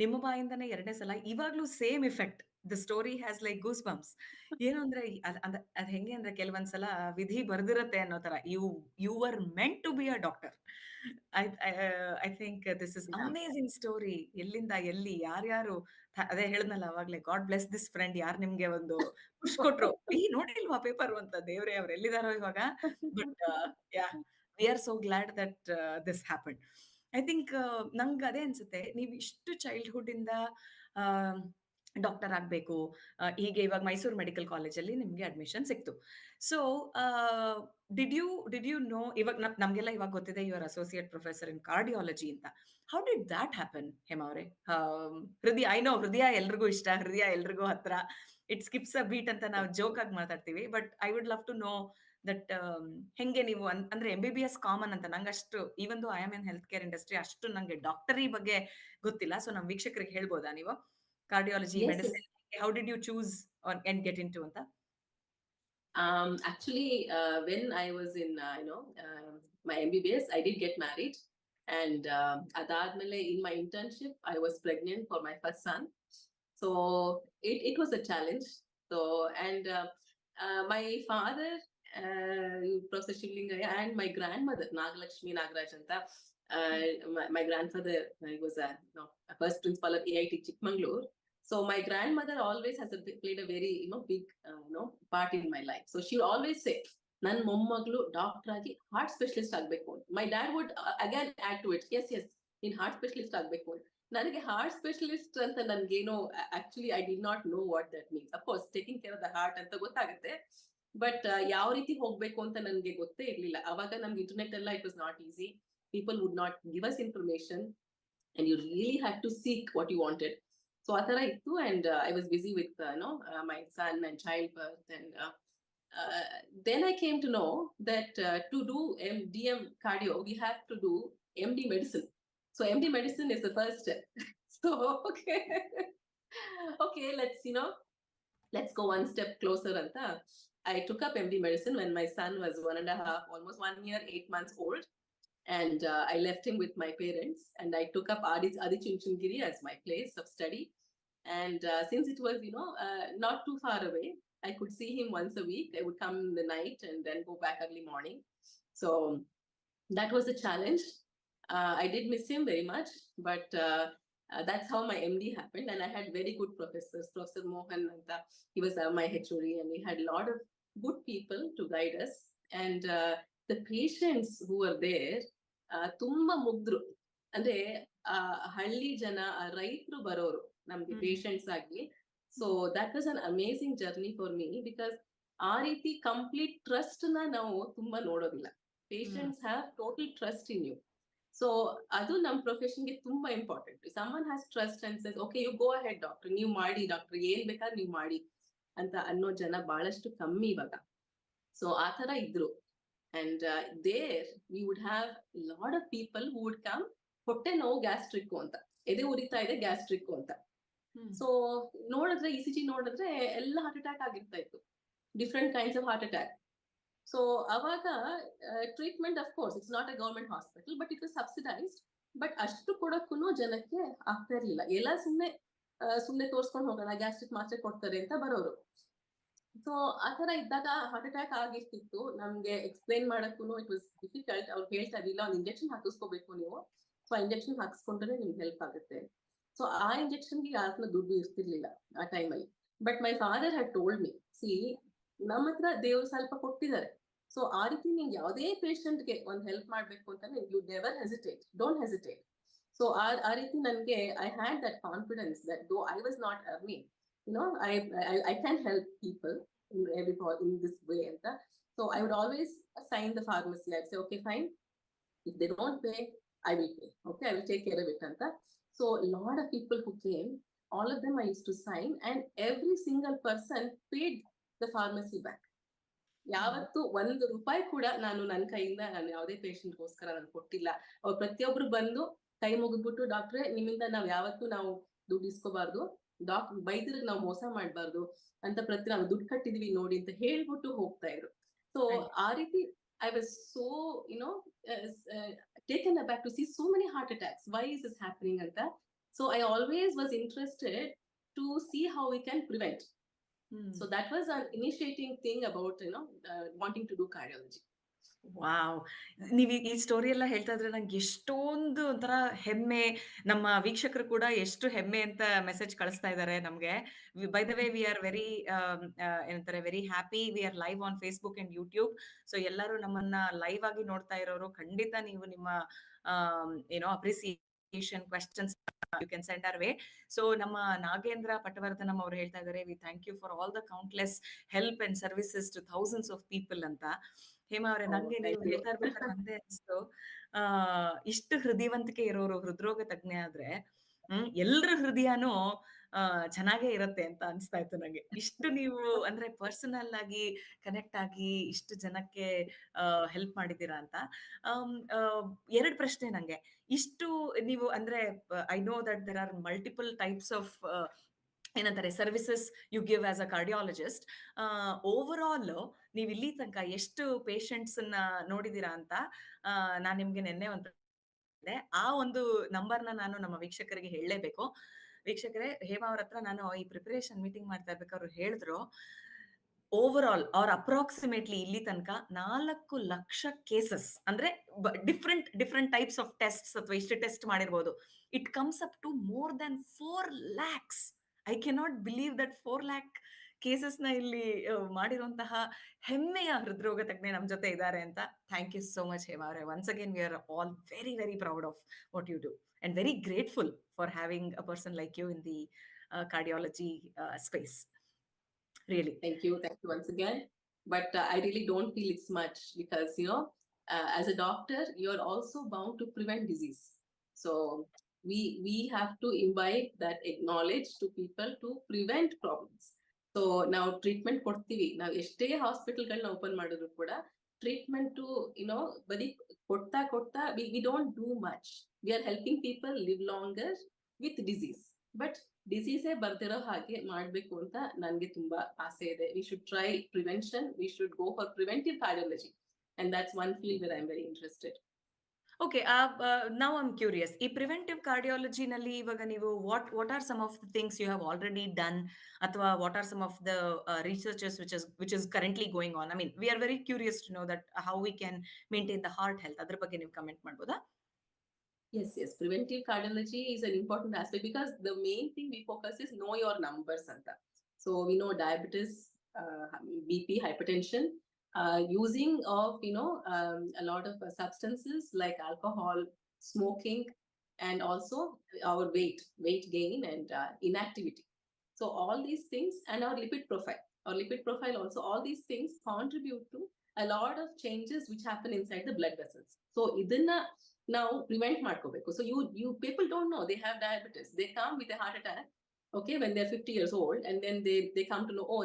ನಿಮ್ಮ ಬಾಯಿಂದನೇ 2ನೇ ಸಲ. ಇವಾಗ್ಲೂ same effect. The story has like goose bumps. ಏನು ಅಂದ್ರೆ ಅದ್ ಹೆಂಗೆ ಅಂದ್ರೆ ಕೆಲವೊಂದ್ಸಲ ವಿಧಿ ಬರ್ದಿರತ್ತೆ ಅನ್ನೋ ತರ. You are meant to be a doctor. I think this is amazing story. ಎಲ್ಲಿಂದ ಎಲ್ಲಿ, ಯಾರ್ಯಾರು, ಅದೇ ಹೇಳದ್ನಲ್ಲ ಅವಾಗ್ಲೇ, ಗಾಡ್ ಬ್ಲೆಸ್ ದಿಸ್ ಫ್ರೆಂಡ್. ಯಾರು ನಿಮ್ಗೆ ಒಂದು ಖುಷ್ ಕೊಟ್ರು, ಈ ನೋಡಿಲ್ವಾ ಪೇಪರ್ ಅಂತ, ದೇವ್ರೆ ಅವ್ರು ಎಲ್ಲಿದಾರೋ ಇವಾಗ. But we are so glad that this happen. I think ನಂಗೆ ಅದೇ ಅನ್ಸುತ್ತೆ, ನೀವು ಇಷ್ಟು ಚೈಲ್ಡ್ಹುಡ್ ಇಂದ ಡಾಕ್ಟರ್ ಆಗ್ಬೇಕು, ಹೀಗೆ ಇವಾಗ ಮೈಸೂರು ಮೆಡಿಕಲ್ ಕಾಲೇಜಲ್ಲಿ ನಿಮ್ಗೆ ಅಡ್ಮಿಷನ್ ಸಿಕ್ತು. ಸೊ ಡಿಡ್ ಯು ನೋ, ಇವಾಗ ನಮ್ಗೆಲ್ಲ ಇವಾಗ ಗೊತ್ತಿದೆ you are associate professor in cardiology ಅಂತ. How did that happen Hema ಅವರೇ? ಹೃದಯ, ಐ ನೋ ಹೃದಯ ಎಲ್ರಿಗೂ ಇಷ್ಟ, ಹೃದಯ ಎಲ್ರಿಗೂ ಹತ್ರ. ಇಟ್ ಸ್ಕಿಪ್ಸ್ ಅ ಬೀಟ್ ಅಂತ ನಾವು ಜೋಕ್ ಆಗಿ ಮಾತಾಡ್ತೀವಿ. But I would love to know that ಹೆಂಗೆ ನೀವು ಅಂದ್ರೆ MBBS ಕಾಮನ್ ಅಂತ ನಂಗೆ ಅಷ್ಟು, even though I am in health care industry, ಅಷ್ಟು ನಂಗೆ ಡಾಕ್ಟರಿ ಬಗ್ಗೆ ಗೊತ್ತಿಲ್ಲ. ಸೊ ನಮ್ಮ ವೀಕ್ಷಕರಿಗೆ ಹೇಳ್ಬೋದಾ ನೀವು cardiology, medicine, how did you choose and get into ಅಂತ? Actually, when I was in my MBBS, I did get married, and adadmele in my internship I was pregnant for my first son. So it was a challenge. So and my father, Professor Shivalingaiah, and my grandmother Nagalakshmi Nagaraj anta, my grandfather, he was a first principal of AIT Chikmagalur. So my grandmother always has played a very big part in my life. So she would always say, "Nan mommaglu doctor agi heart specialist agbeku." My dad would again add to it, yes, in heart specialist agbeku. ನನಗೆ heart specialist ಅಂತ ನನ್ಗೇನೋ actually I did not know what that means. Of course taking care of the heart ಅಂತ ಗೊತ್ತಾಗುತ್ತೆ, but ಯಾವ ರೀತಿ ಹೋಗ್ಬೇಕು ಅಂತ ನನ್ಗೆ ಗೊತ್ತೇ ಇರ್ಲಿಲ್ಲ. ಅವಾಗ ನಮ್ಗೆ ಇಂಟರ್ನೆಟ್ ಎಲ್ಲ it was not easy. People would not give us information and you really had to seek what you wanted. So atara ittu, and I was busy with my son and childbirth, and then I came to know that to do DM cardio we have to do MD medicine. So MD medicine is the first step. So okay, okay, let's go one step closer. Anta I took up MD medicine when my son was 1.5, almost 1 year 8 months old. And I left him with my parents, and I took up Adi Chinchingiri as my place of study. And since it was not too far away, I could see him once a week. I would come in the night and then go back early morning. So that was a challenge. I did miss him very much, but that's how my MD happened. And I had very good professors. Professor Mohan, he was my HOD, and we had a lot of good people to guide us. And the patients who were there, ತುಂಬಾ ಮುಗ್ದ್ರು. ಅಂದ್ರೆ ಹಳ್ಳಿ ಜನ, ರೈತರು ಬರೋರು ನಮ್ಗೆ patients ಆಗಿ. So that was an amazing journey for me, because ಆ ರೀತಿ ಕಂಪ್ಲೀಟ್ ಟ್ರಸ್ಟ್ ನ ನಾವು ತುಂಬಾ ನೋಡೋದಿಲ್ಲ. Patients have total trust in you. So ಅದು ನಮ್ ಪ್ರೊಫೆಷನ್ಗೆ ತುಂಬಾ important. Someone has trust and says, okay you go ahead doctor, ನೀವು ಮಾಡಿ ಡಾಕ್ಟರ್, ಏನ್ ಬೇಕಾದ್ರೆ ನೀವು ಮಾಡಿ ಅಂತ ಅನ್ನೋ ಜನ ಬಹಳಷ್ಟು ಕಮ್ಮಿ ಇವಾಗ. ಸೊ ಆ ತರ ಇದ್ರು. And there we would have a lot of people who would come, ಹೊಟ್ಟೆ ನೋವು ಗ್ಯಾಸ್ಟ್ರಿಕ್ ಅಂತ, ಎದೆ ಉರಿತಾ ಇದೆ ಗ್ಯಾಸ್ಟ್ರಿಕ್ ಅಂತ. ಸೊ ನೋಡಿದ್ರೆ ECG ನೋಡಿದ್ರೆ ಎಲ್ಲ ಹಾರ್ಟ್ ಅಟ್ಯಾಕ್ ಆಗಿರ್ತಾ ಇತ್ತು, different kinds of heart attack. So ಅವಾಗ treatment of course it's not a government hospital, but it was subsidised. But ಅಷ್ಟು ಕೊಡಕ್ಕೂ ಜನಕ್ಕೆ ಆಗ್ತಾ ಇರ್ಲಿಲ್ಲ. ಎಲ್ಲ ಸುಮ್ನೆ ತೋರ್ಸ್ಕೊಂಡು ಹೋಗೋಣ, ಗ್ಯಾಸ್ಟ್ರಿಕ್ ಮಾತ್ರೆ ಕೊಡ್ತಾರೆ ಅಂತ ಬರೋರು. ಸೊ ಆ ತರ ಇದ್ದಾಗ ಹಾರ್ಟ್ ಅಟ್ಯಾಕ್ ಆಗಿರ್ತಿತ್ತು. ನಮ್ಗೆ ಎಕ್ಸ್ಪ್ಲೈನ್ ಮಾಡಕ್ಕೂ ಇಟ್ ವಾಸ್ ಡಿಫಿಕಲ್ಟ್. ಅವ್ರು ಹೇಳ್ತಾ ಇದ್ದಿಲ್ಲ, ಒಂದು ಇಂಜೆಕ್ಷನ್ ಹಾಕಿಸ್ಕೋಬೇಕು ನೀವು, ಸೊ ಆ ಇಂಜೆಕ್ಷನ್ ಹಾಕಿಸ್ಕೊಂಡ್ರೆ ನಿಮ್ಗೆ ಹೆಲ್ಪ್ ಆಗುತ್ತೆ. ಸೊ ಆ ಇಂಜೆಕ್ಷನ್ಗೆ ಯಾರನ್ನ ದುಡ್ಡು ಇರ್ತಿರ್ಲಿಲ್ಲ ಆ ಟೈಮಲ್ಲಿ. But my father had told me, C ನಮ್ಮ ಹತ್ರ ದೇವ್ರು ಸ್ವಲ್ಪ ಕೊಟ್ಟಿದ್ದಾರೆ, ಸೊ ಆ ರೀತಿ ನಿಮ್ಗೆ ಯಾವುದೇ ಪೇಷಂಟ್ಗೆ ಒಂದು ಹೆಲ್ಪ್ ಮಾಡ್ಬೇಕು ಅಂತಂದ್ರೆ you never hesitate, don't hesitate. So ಆ ರೀತಿ ನನ್ಗೆ I had that confidence that though I was not earning, I can help people in this way. So I would always assign the pharmacy. I'd say, okay, fine. If they don't pay, I will pay. Okay, I will take care of it. So a lot of people who came, all of them I used to sign, and every single person paid the pharmacy back. ಯಾವತ್ತು ₹1 ಕೂಡ ನಾನು ನನ್ನ ಕೈಯಿಂದ ನಾನು ಯಾವುದೇ ಪೇಷಂಟ್ಗೋಸ್ಕರ ನಾನು ಕೊಟ್ಟಿಲ್ಲ. ಅವ್ರು ಪ್ರತಿಯೊಬ್ರು ಬಂದು ಕೈ ಮುಗಿದ್ಬಿಟ್ಟು, ಡಾಕ್ಟ್ರೆ ನಿಮ್ಮಿಂದ ನಾವು ದುಡ್ಡು ಇಸ್ಕೋಬಾರ್ದು, ವೈದ್ಯರಿಗೆ ನಾವು ಮೋಸ ಮಾಡಬಾರ್ದು ಅಂತ ನಾವು ದುಡ್ಡು ಕಟ್ಟಿದೀವಿ ನೋಡಿ ಅಂತ ಹೇಳ್ಬಿಟ್ಟು ಹೋಗ್ತಾ ಇದ್ರು. ಸೊ ಆ ರೀತಿ I was so taken aback to see so many heart attacks. Why is this happening ಅಂತ. So I always was interested to see how we can prevent. So that was an initiating thing about wanting to do cardiology. Wow! ನೀವು ಈ story ಎಲ್ಲ ಹೇಳ್ತಾ ಇದ್ರೆ ನಂಗೆ ಎಷ್ಟೊಂದು ಒಂಥರ ಹೆಮ್ಮೆ. ನಮ್ಮ ವೀಕ್ಷಕರು ಕೂಡ ಎಷ್ಟು ಹೆಮ್ಮೆ ಅಂತ ಮೆಸೇಜ್ ಕಳಿಸ್ತಾ ಇದ್ದಾರೆ ನಮ್ಗೆ. By the way we are very ಏನಂತಾರೆ, very happy. We are live on Facebook and YouTube. So ಎಲ್ಲರೂ ನಮ್ಮನ್ನ ಲೈವ್ ಆಗಿ ನೋಡ್ತಾ ಇರೋರು, ಖಂಡಿತ ನೀವು ನಿಮ್ಮ appreciation questions you can send our way. So ನಮ್ಮ ನಾಗೇಂದ್ರ ಪಟವರ್ಧನಂ ಅವರು ಹೇಳ್ತಾ ಇದ್ದಾರೆ, we thank you for all the countless help and services to thousands of people ಅಂತ. ಹೇಮಾ ಅವರೇ, ನಂಗೆ ನೀವು ಹೇಳ್ತಾ ಇರ್ಬೇಕಾದ್ರೆ ನಂದೇ ಅನಿಸ್ತು, ಇಷ್ಟು ಹೃದಯವಂತಿಕೆ ಇರೋರು ಹೃದ್ರೋಗ ತಜ್ಞೆ ಆದ್ರೆ ಎಲ್ರ ಹೃದಯನೂ ಚೆನ್ನಾಗೇ ಇರತ್ತೆ ಅಂತ ಅನ್ಸ್ತಾ ಇತ್ತು ನಂಗೆ. ಇಷ್ಟು ನೀವು ಅಂದ್ರೆ ಪರ್ಸನಲ್ ಆಗಿ ಕನೆಕ್ಟ್ ಆಗಿ ಇಷ್ಟು ಜನಕ್ಕೆ ಹೆಲ್ಪ್ ಮಾಡಿದ್ದೀರಾ ಅಂತ. 2 ಪ್ರಶ್ನೆ ನಂಗೆ. ಇಷ್ಟು ನೀವು ಅಂದ್ರೆ I know that there are multiple types of ಏನಂತಾರೆ services you give as a cardiologist. Over all ನೀವು ಇಲ್ಲಿ ತನಕ ಎಷ್ಟು ಪೇಷಂಟ್ಸ್ ಅನ್ನ ನೋಡಿದೀರಾ ಅಂತ ನಾನು ನಿಮ್ಗೆ ನೆನ್ನೆ ಆ ಒಂದು ನಂಬರ್ನ ನಾನು ನಮ್ಮ ವೀಕ್ಷಕರಿಗೆ ಹೇಳಲೇಬೇಕು. ವೀಕ್ಷಕರೇ, ಹೇಮಾ ಅವ್ರ ಹತ್ರ ನಾನು ಈ ಪ್ರಿಪರೇಷನ್ ಮೀಟಿಂಗ್ ಮಾಡ್ತಾ ಇರ್ಬೇಕಾದ್ರು ಹೇಳಿದ್ರು, ಓವರ್ ಆಲ್ ಆರ್ ಅಪ್ರಾಕ್ಸಿಮೇಟ್ಲಿ ಇಲ್ಲಿ ತನಕ 4 ಲಕ್ಷ ಕೇಸಸ್, ಅಂದ್ರೆ ಡಿಫ್ರೆಂಟ್ ಟೈಪ್ಸ್ ಆಫ್ ಟೆಸ್ಟ್ಸ್ ಅಥವಾ ಇಷ್ಟು ಟೆಸ್ಟ್ ಮಾಡಿರ್ಬೋದು. It comes up to more than 4 lakhs I cannot believe that 4 lakh ಕೇಸಸ್ನ ಇಲ್ಲಿ ಮಾಡಿರುವಂತಹ ಹೆಮ್ಮೆಯ ಹೃದ್ರೋಗ ತಜ್ಞೆ ನಮ್ಮ ಜೊತೆ ಇದ್ದಾರೆ ಅಂತ. Thank you so much Hema ಅವರೇ. Once again we are all very very proud of what you do and very grateful for having a person like you in the cardiology space. Really. Thank you once again. But I really don't feel it's much because, as a doctor, you're also bound to prevent disease. So we have to imbibe that knowledge to people to prevent problems. So now treatment ಕೊಡ್ತೀವಿ, ನಾವು ಎಷ್ಟೇ ಹಾಸ್ಪಿಟಲ್ಗಳನ್ನ open ಮಾಡಿದ್ರು ಕೂಡ treatment to ಬರೀ ಕೊಡ್ತಾ we don't do much. We are helping people live longer with disease, but ಡಿಸೀಸೇ ಬರ್ದಿರೋ ಹಾಗೆ ಮಾಡ್ಬೇಕು ಅಂತ ನನ್ಗೆ ತುಂಬಾ ಆಸೆ ಇದೆ. We should try prevention, we should go for preventive cardiology, and that's one field where I am very interested. Okay, now I am curious, ಈ preventive ಕಾರ್ಡಿಯಾಲಜಿನಲ್ಲಿ ಇವಾಗ ನೀವು what are some of the things you have already done, ಅಥವಾ what are some of the researches which is currently going on? I mean, we are very curious to know that how we can maintain the heart health. ಅದ್ರ ಬಗ್ಗೆ ನೀವು comment ಮಾಡ್ಬೋದಾ? Yes. Preventive cardiology is an important aspect because the main thing we focus is know your numbers. So we know diabetes, BP, hypertension, using of a lot of substances like alcohol, smoking, and also our weight gain and inactivity. So all these things, and our lipid profile also, all these things contribute to a lot of changes which happen inside the blood vessels. So idana now prevent ಮಾಡ್ಕೋಬೇಕು. So you people don't know they have diabetes. They come with a heart attack, okay, when they're 50 years old, and then they come to know, oh,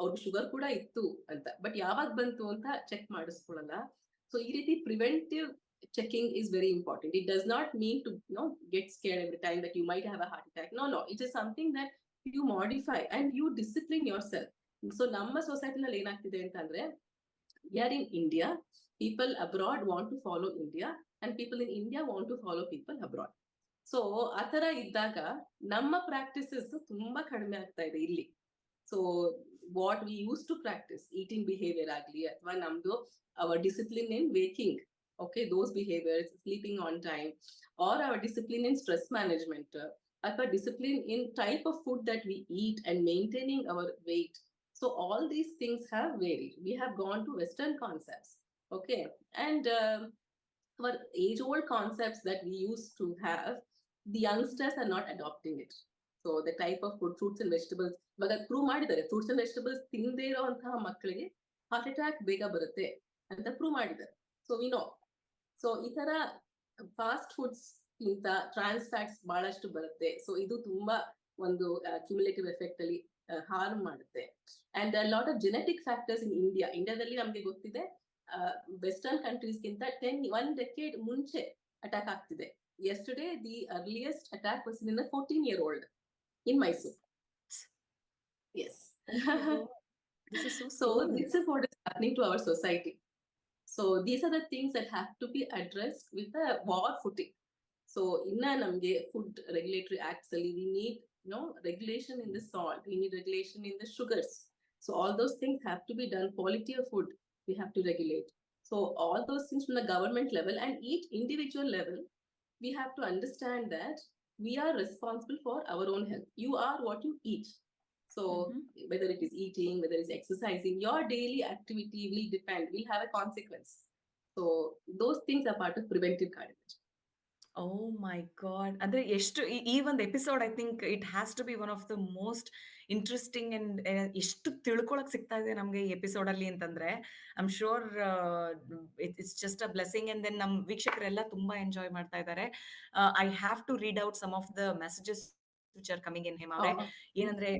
ಅವ್ರಿಗೆ sugar ಕೂಡ ಇತ್ತು ಅಂತ, but ಯಾವಾಗ ಬಂತು ಅಂತ check ಮಾಡಿಸ್ಕೊಳ್ಳಲ್ಲ. So ಈ ರೀತಿ preventive checking is very important. It does not mean to get scared every time that you might have a heart attack. No, it is something that you modify and you discipline yourself. So ನಮ್ಮ society ನಲ್ಲಿ ಏನಾಗ್ತಿದೆ ಅಂತಂದ್ರೆ, we are in India, people abroad want to follow India, and people in India want to follow people abroad. So ಆ ತರ ಇದ್ದಾಗ ನಮ್ಮ practices ತುಂಬಾ ಕಡಿಮೆ ಆಗ್ತಾ ಇದೆ ಇಲ್ಲಿ. So what we use to practise, eating behaviour ಆಗ್ಲಿ, ಅಥವಾ ನಮ್ದು our discipline in waking, okay, those behaviors, sleeping on time, or our discipline in stress management, or discipline in type of food that we eat and maintaining our weight. So all these things have varied. We have gone to Western concepts, okay, and our age-old concepts that we used to have, the youngsters are not adopting it. So the type of food, fruits and vegetables, ಇವಾಗ prove ಮಾಡಿದ್ದಾರೆ, fruits and vegetables ತಿಂದೇ ಇರುವಂತಹ ಮಕ್ಕಳಿಗೆ heart attack ಬೇಗ ಬರುತ್ತೆ ಅಂತ prove ಮಾಡಿದ್ದಾರೆ. So we know. So ಈ ತರ ಫಾಸ್ಟ್ ಫುಡ್ಸ್ ಗಿಂತ ಟ್ರಾನ್ಸ್ ಫ್ಯಾಟ್ಸ್ ಬಹಳಷ್ಟು ಬರುತ್ತೆ. ಸೊ ಇದು ತುಂಬಾ ಒಂದು ಕ್ಯುಮುಲೇಟಿವ್ ಎಫೆಕ್ಟ್ ಅಲ್ಲಿ ಹಾರ್ಮ್ ಮಾಡುತ್ತೆ. And lot of genetic factors in ಇಂಡಿಯಾದಲ್ಲಿ ನಮ್ಗೆ ಗೊತ್ತಿದೆ, ವೆಸ್ಟರ್ನ್ ಕಂಟ್ರೀಸ್ ಗಿಂತ 1 decade ಮುಂಚೆ ಅಟ್ಯಾಕ್ ಆಗ್ತಿದೆ. Yesterday the earliest attack was in a 14-year-old in Mysuru. Yes. This is so this is what is happening to our society. So these are the things that have to be addressed with a war footing. So inna namge food regulatory acts alli we need regulation in the salt, we need regulation in the sugars. So all those things have to be done. Quality of food we have to regulate. So all those things from the government level and each individual level, we have to understand that we are responsible for our own health. You are what you eat. So whether it is eating, whether it is exercising, your daily activity will have a consequence. So those things are part of preventive cardiology. Oh my God. ಅಂದ್ರೆ ಎಷ್ಟು ಈ ಒಂದು episode, I think it has to be one of the most interesting and ಎಷ್ಟು ತಿಳ್ಕೊಳಕ್ ಸಿಗ್ತಾ ಇದೆ ನಮ್ಗೆ ಈ ಎಪಿಸೋಡ್ ಅಲ್ಲಿ ಅಂತಂದ್ರೆ, I am sure it's just a blessing. And then ನಮ್ ವೀಕ್ಷಕರೆಲ್ಲ ತುಂಬಾ ಎಂಜಾಯ್ ಮಾಡ್ತಾ ಇದ್ದಾರೆ. I have to read out some of the messages which are coming in. Hema ಅವರೇ, ಏನಂದ್ರೆ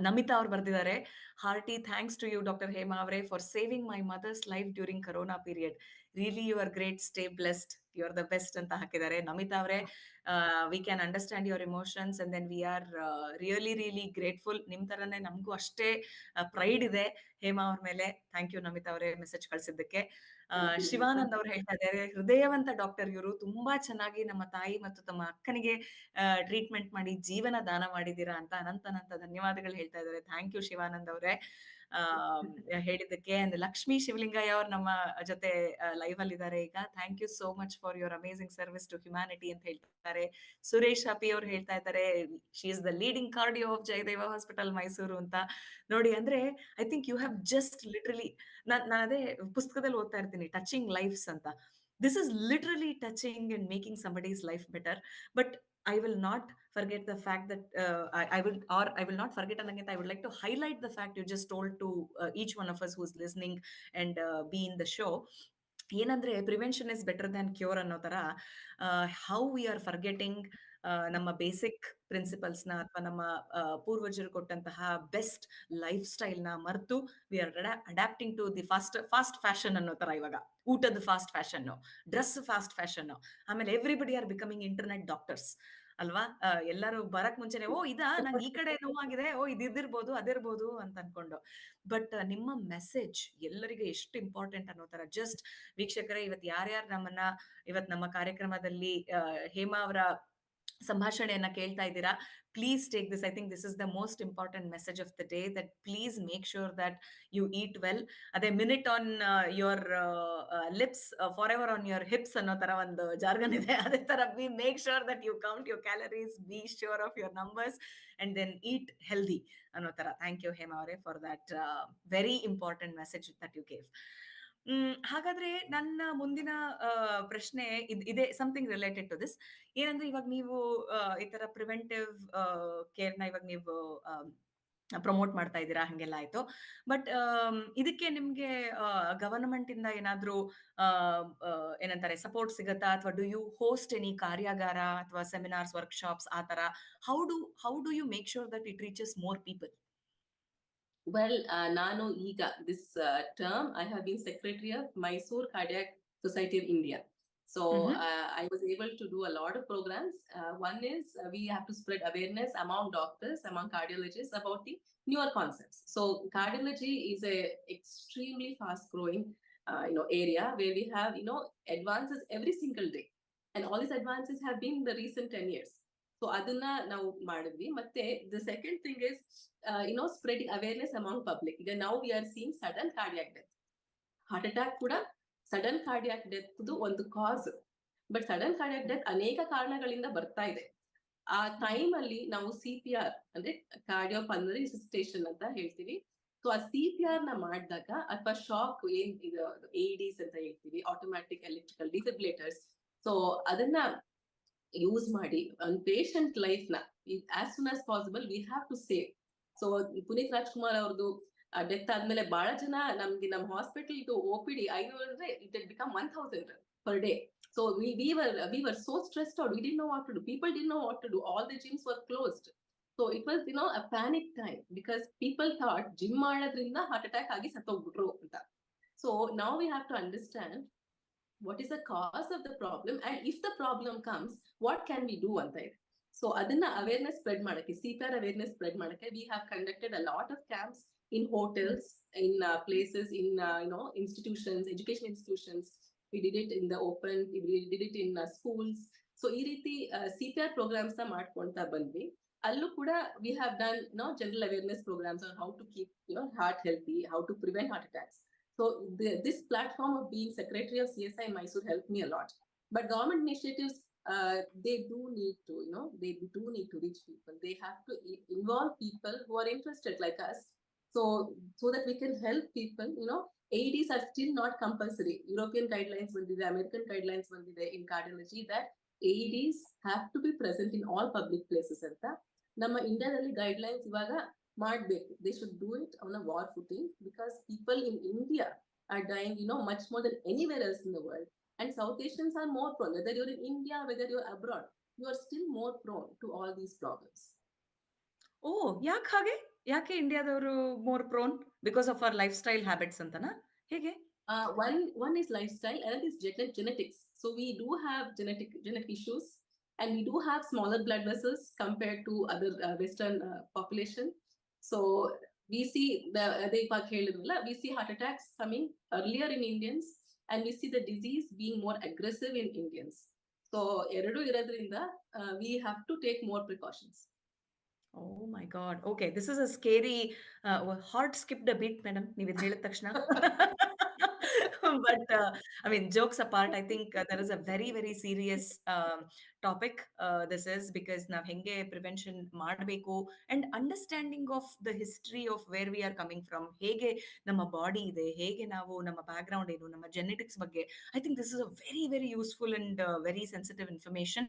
ನಮಿತಾ ಅವ್ರು ಬರ್ದಿದ್ದಾರೆ, hearty thanks to you doctor Hema ಅವರೇ for saving my mother's life during corona period. Really you are great, stay blessed, you are the best ಅಂತ ಹಾಕಿದ್ದಾರೆ. ನಮಿತಾ ಅವರೇ, we can understand your emotions and then we are really really grateful. ನಿಮ್ ತರನೇ ನಮಗೂ ಅಷ್ಟೇ pride ಇದೆ ಹೇಮಾ ಅವ್ರ ಮೇಲೆ. ಥ್ಯಾಂಕ್ ಯು ನಮಿತಾ ಅವರೇ ಮೆಸೇಜ್ ಕಳಿಸಿದ್ದಕ್ಕೆ. ಶಿವಾನಂದ್ ಅವ್ರು ಹೇಳ್ತಾ ಇದ್ದಾರೆ, ಹೃದಯವಂತ ಡಾಕ್ಟರ್ ಇವರು, ತುಂಬಾ ಚೆನ್ನಾಗಿ ನಮ್ಮ ತಾಯಿ ಮತ್ತು ತಮ್ಮ ಅಕ್ಕನಿಗೆ ಟ್ರೀಟ್ಮೆಂಟ್ ಮಾಡಿ ಜೀವನ ದಾನ ಮಾಡಿದೀರಾ ಅಂತ ಅನಂತ ಧನ್ಯವಾದಗಳು ಹೇಳ್ತಾ ಇದ್ದಾರೆ. ಥ್ಯಾಂಕ್ ಯು ಶಿವಾನಂದ್ ಅವರೇ ಹೇಳಿದ್ದಕ್ಕೆ. ಅಂಡ್ ಲಕ್ಷ್ಮೀ ಶಿವಲಿಂಗಯ್ಯ ಅವ್ರು ನಮ್ಮ ಜೊತೆ ಲೈವ್ ಅಲ್ಲಿ ಇದ್ದಾರೆ ಈಗ. Thank you so much for your amazing service to humanity ಅಂತ ಹೇಳ್ತಾರೆ. ಸುರೇಶ್ ಅಪಿ ಅವ್ರು ಹೇಳ್ತಾ ಇದ್ದಾರೆ, she is the leading cardio of Jayadeva hospital Mysuru ಅಂತ. ನೋಡಿ, ಅಂದ್ರೆ I think you have just literally, ನಾನು ಅದೇ ಪುಸ್ತಕದಲ್ಲಿ ಓದ್ತಾ ಇರ್ತೀನಿ, ಟಚಿಂಗ್ ಲೈಫ್ಸ್ ಅಂತ. This is literally touching and making somebody's life better. But I will not forget the fact that I will not forget, and I would like to highlight the fact you just told to each one of us who's listening and be in the show. ಏನಂದ್ರೆ prevention is better than cure ಅನ್ನೋ ತರ, how we are forgetting ನಮ್ಮ basic ಪ್ರಿನ್ಸಿಪಲ್ಸ್ನ ಅಥವಾ ನಮ್ಮ ಪೂರ್ವಜರು ಕೊಟ್ಟಂತಹ best life ಸ್ಟೈಲ್ನ ಮರೆತು we are adapting to the fast fashion ಅನ್ನೋ ತರ. ಇವಾಗ ಊಟದ fast fashion, dress fast fashion, ಆಮೇಲೆ everybody are becoming internet doctors ಅಲ್ವಾ? ಎಲ್ಲರೂ ಬರಕ್ ಮುಂಚೆನೆ, ಓ ಇದಾ ನಂಗೆ ಈ ಕಡೆ ನೋವಾಗಿದೆ, ಓ ಇದಿರ್ಬೋದು ಅದಿರ್ಬೋದು ಅಂತ ಅನ್ಕೊಂಡು. ಬಟ್ ನಿಮ್ಮ ಮೆಸೇಜ್ ಎಲ್ಲರಿಗೂ ಎಷ್ಟು ಇಂಪಾರ್ಟೆಂಟ್ ಅನ್ನೋ ತರ. ಜಸ್ಟ್ ವೀಕ್ಷಕರೇ, ಇವತ್ತು ನಮ್ಮ ಕಾರ್ಯಕ್ರಮದಲ್ಲಿ ಹೇಮಾ ಅವರ ಸಂಭಾಷಣೆಯನ್ನ ಕೇಳ್ತಾ ಇದ್ದೀರಾ. Please take this. I think this is the most important message of the day, that please make sure that you eat well. ಅದೇ minute on your lips, forever on your hips ಅನ್ನೋ ತರ ಒಂದು jargon ಇದೆ. ಅದೇ ತರ be make sure that you count your calories, be sure of your numbers and then eat healthy ಅನ್ನೋ ತರ. Thank you Hema ಅವರೇ for that very important message that you gave. ಹಾಗಾದ್ರೆ ನನ್ನ ಮುಂದಿನ ಪ್ರಶ್ನೆ ಇದೆ, ಸಮಥಿಂಗ್ ರಿಲೇಟೆಡ್ ಟು ದಿಸ್. ಏನಂದ್ರೆ, ಇವಾಗ ನೀವು ಈ ತರ ಪ್ರಿವೆಂಟಿವ್ ಕೇರ್ನ ಇವಾಗ ನೀವು ಪ್ರಮೋಟ್ ಮಾಡ್ತಾ ಇದ್ದೀರಾ, ಹಂಗೆಲ್ಲ ಆಯ್ತು. ಬಟ್ ಇದಕ್ಕೆ ನಿಮ್ಗೆ ಗವರ್ನಮೆಂಟ್ ಇಂದ ಏನಾದ್ರೂ ಏನಂತಾರೆ ಸಪೋರ್ಟ್ ಸಿಗತ್ತಾ, ಅಥವಾ ಡು ಯು ಹೋಸ್ಟ್ ಎನಿ ಕಾರ್ಯಾಗಾರ ಅಥವಾ ಸೆಮಿನಾರ್ಸ್, ವರ್ಕ್ಶಾಪ್ಸ್ ಆ ತರ? How do you make sure that it reaches more people? Well, Nanu Iga, this term, I have been secretary of Mysuru Cardiac Society of India. So I was able to do a lot of programs. One is we have to spread awareness among doctors, among cardiologists about the newer concepts. So cardiology is a extremely fast growing, area where we have, advances every single day. And all these advances have been in the recent 10 years. So adana now madidvi. Matte the second thing is, spreading awareness among public. Now we are seeing sudden cardiac death. Heart attack kuda sudden cardiac death ಒಂದು ಕಾಸ್. But sudden cardiac death ಅನೇಕ ಕಾರಣಗಳಿಂದ ಬರ್ತಾ ಇದೆ. ಆ time ಅಲ್ಲಿ ನಾವು CPR ಅಂದ್ರೆ ಕಾರ್ಡಿಯೋಪಲ್ಮನರಿ resuscitation ಅಂತ ಹೇಳ್ತೀವಿ. ಸೊ ಆ CPR ನ ಮಾಡಿದಾಗ, ಅಥವಾ ಶಾಕ್ ಏನ್ ಇದು AEDs ಅಂತ ಹೇಳ್ತೀವಿ, ಆಟೋಮ್ಯಾಟಿಕ್ ಎಲೆಕ್ಟ್ರಿಕಲ್ ಡಿಫಿಬ್ರಿಲೇಟರ್ಸ್. ಸೊ ಅದನ್ನ ಯೂಸ್ ಮಾಡಿ ಒಂದು ಪೇಷಂಟ್ ಲೈಫ್ ನ as soon as possible we have to save. So Puneeth Rajkumar ಅವ್ರದ್ದು ಡೆತ್ ಆದ್ಮೇಲೆ ಬಹಳ ಜನ ನಮ್ಗೆ ನಮ್ಮ ಹಾಸ್ಪಿಟಲ್ OPD 500 ಅಂದ್ರೆ it become 1000 per day. So we were so stressed out. We didn't know what to do. People didn't know what to do. All the gyms were closed. So it was, a panic time, because people thought gym ಮಾಡೋದ್ರಿಂದ heart attack ಆಗಿ ಸತ್ತೋಗ್ಬಿಟ್ರು ಅಂತ. So now we have to understand what is the cause of the problem, and if the problem comes, what can we do anta ಇದೆ. So adanna awareness spread ಮಾಡಕ್ಕೆ, CPR awareness spread ಮಾಡಕ್ಕೆ we have conducted a lot of camps in hotels, in places, in institutions, education institutions. We did it in the open, we did it in schools. So ee ರೀತಿ CPR programs na ಮಾಡ್ಕೊಂತಾ ಬಂದ್ವಿ. ಅಲ್ಲೂ ಕೂಡ we have done general awareness programs on how to keep heart healthy, how to prevent heart attacks. So this platform of being secretary of CSI in Mysuru helped me a lot. But government initiatives, they do need to, they do need to reach people. They have to involve people who are interested like us. So that we can help people. AEDs are still not compulsory. European guidelines ಬಂದಿದೆ, American guidelines ಬಂದಿದೆ in cardiology that AEDs have to be present in all public places ಅಂತ. ನಮ್ಮ ಇಂಡಿಯಾದಲ್ಲಿ guidelines ಇವಾಗ ಮಾಡಬೇಕು. They should do it on a war footing, because people in India are dying, much more than anywhere else in the world. And South Asians are more prone. Whether you're in India, whether you're abroad, you are still more prone to all these problems. Oh, ಯಾಕೆ ಇಂಡಿಯಾದವರು more prone? Because of our lifestyle habits ಅಂತನಾ, ಹೇಗೆ? One is lifestyle, another is genetics. So we do have genetic issues, and we do have smaller blood vessels compared to other Western population. So we see we see heart attacks coming earlier in Indians, and we see the disease being more aggressive in Indians. So eradu iradrinda we have to take more precautions. Oh my God. Okay, this is a scary heart skipped a beat, madam. ನೀವು ಇದು ಹೇಳಿದ ತಕ್ಷಣ. But I mean, jokes apart, I think there is a very, very serious topic. This is because ನಾವು ಹೆಂಗೆ prevention ಮಾಡಬೇಕು and understanding of the history of where we are coming from. ಹೇಗೆ ನಮ್ಮ body ಇದೆ, ಹೇಗೆ ನಾವು ನಮ್ಮ ಬ್ಯಾಕ್ಗ್ರೌಂಡ್ ಏನು, ನಮ್ಮ ಜೆನೆಟಿಕ್ಸ್ ಬಗ್ಗೆ. I think this is a very, very useful and very sensitive information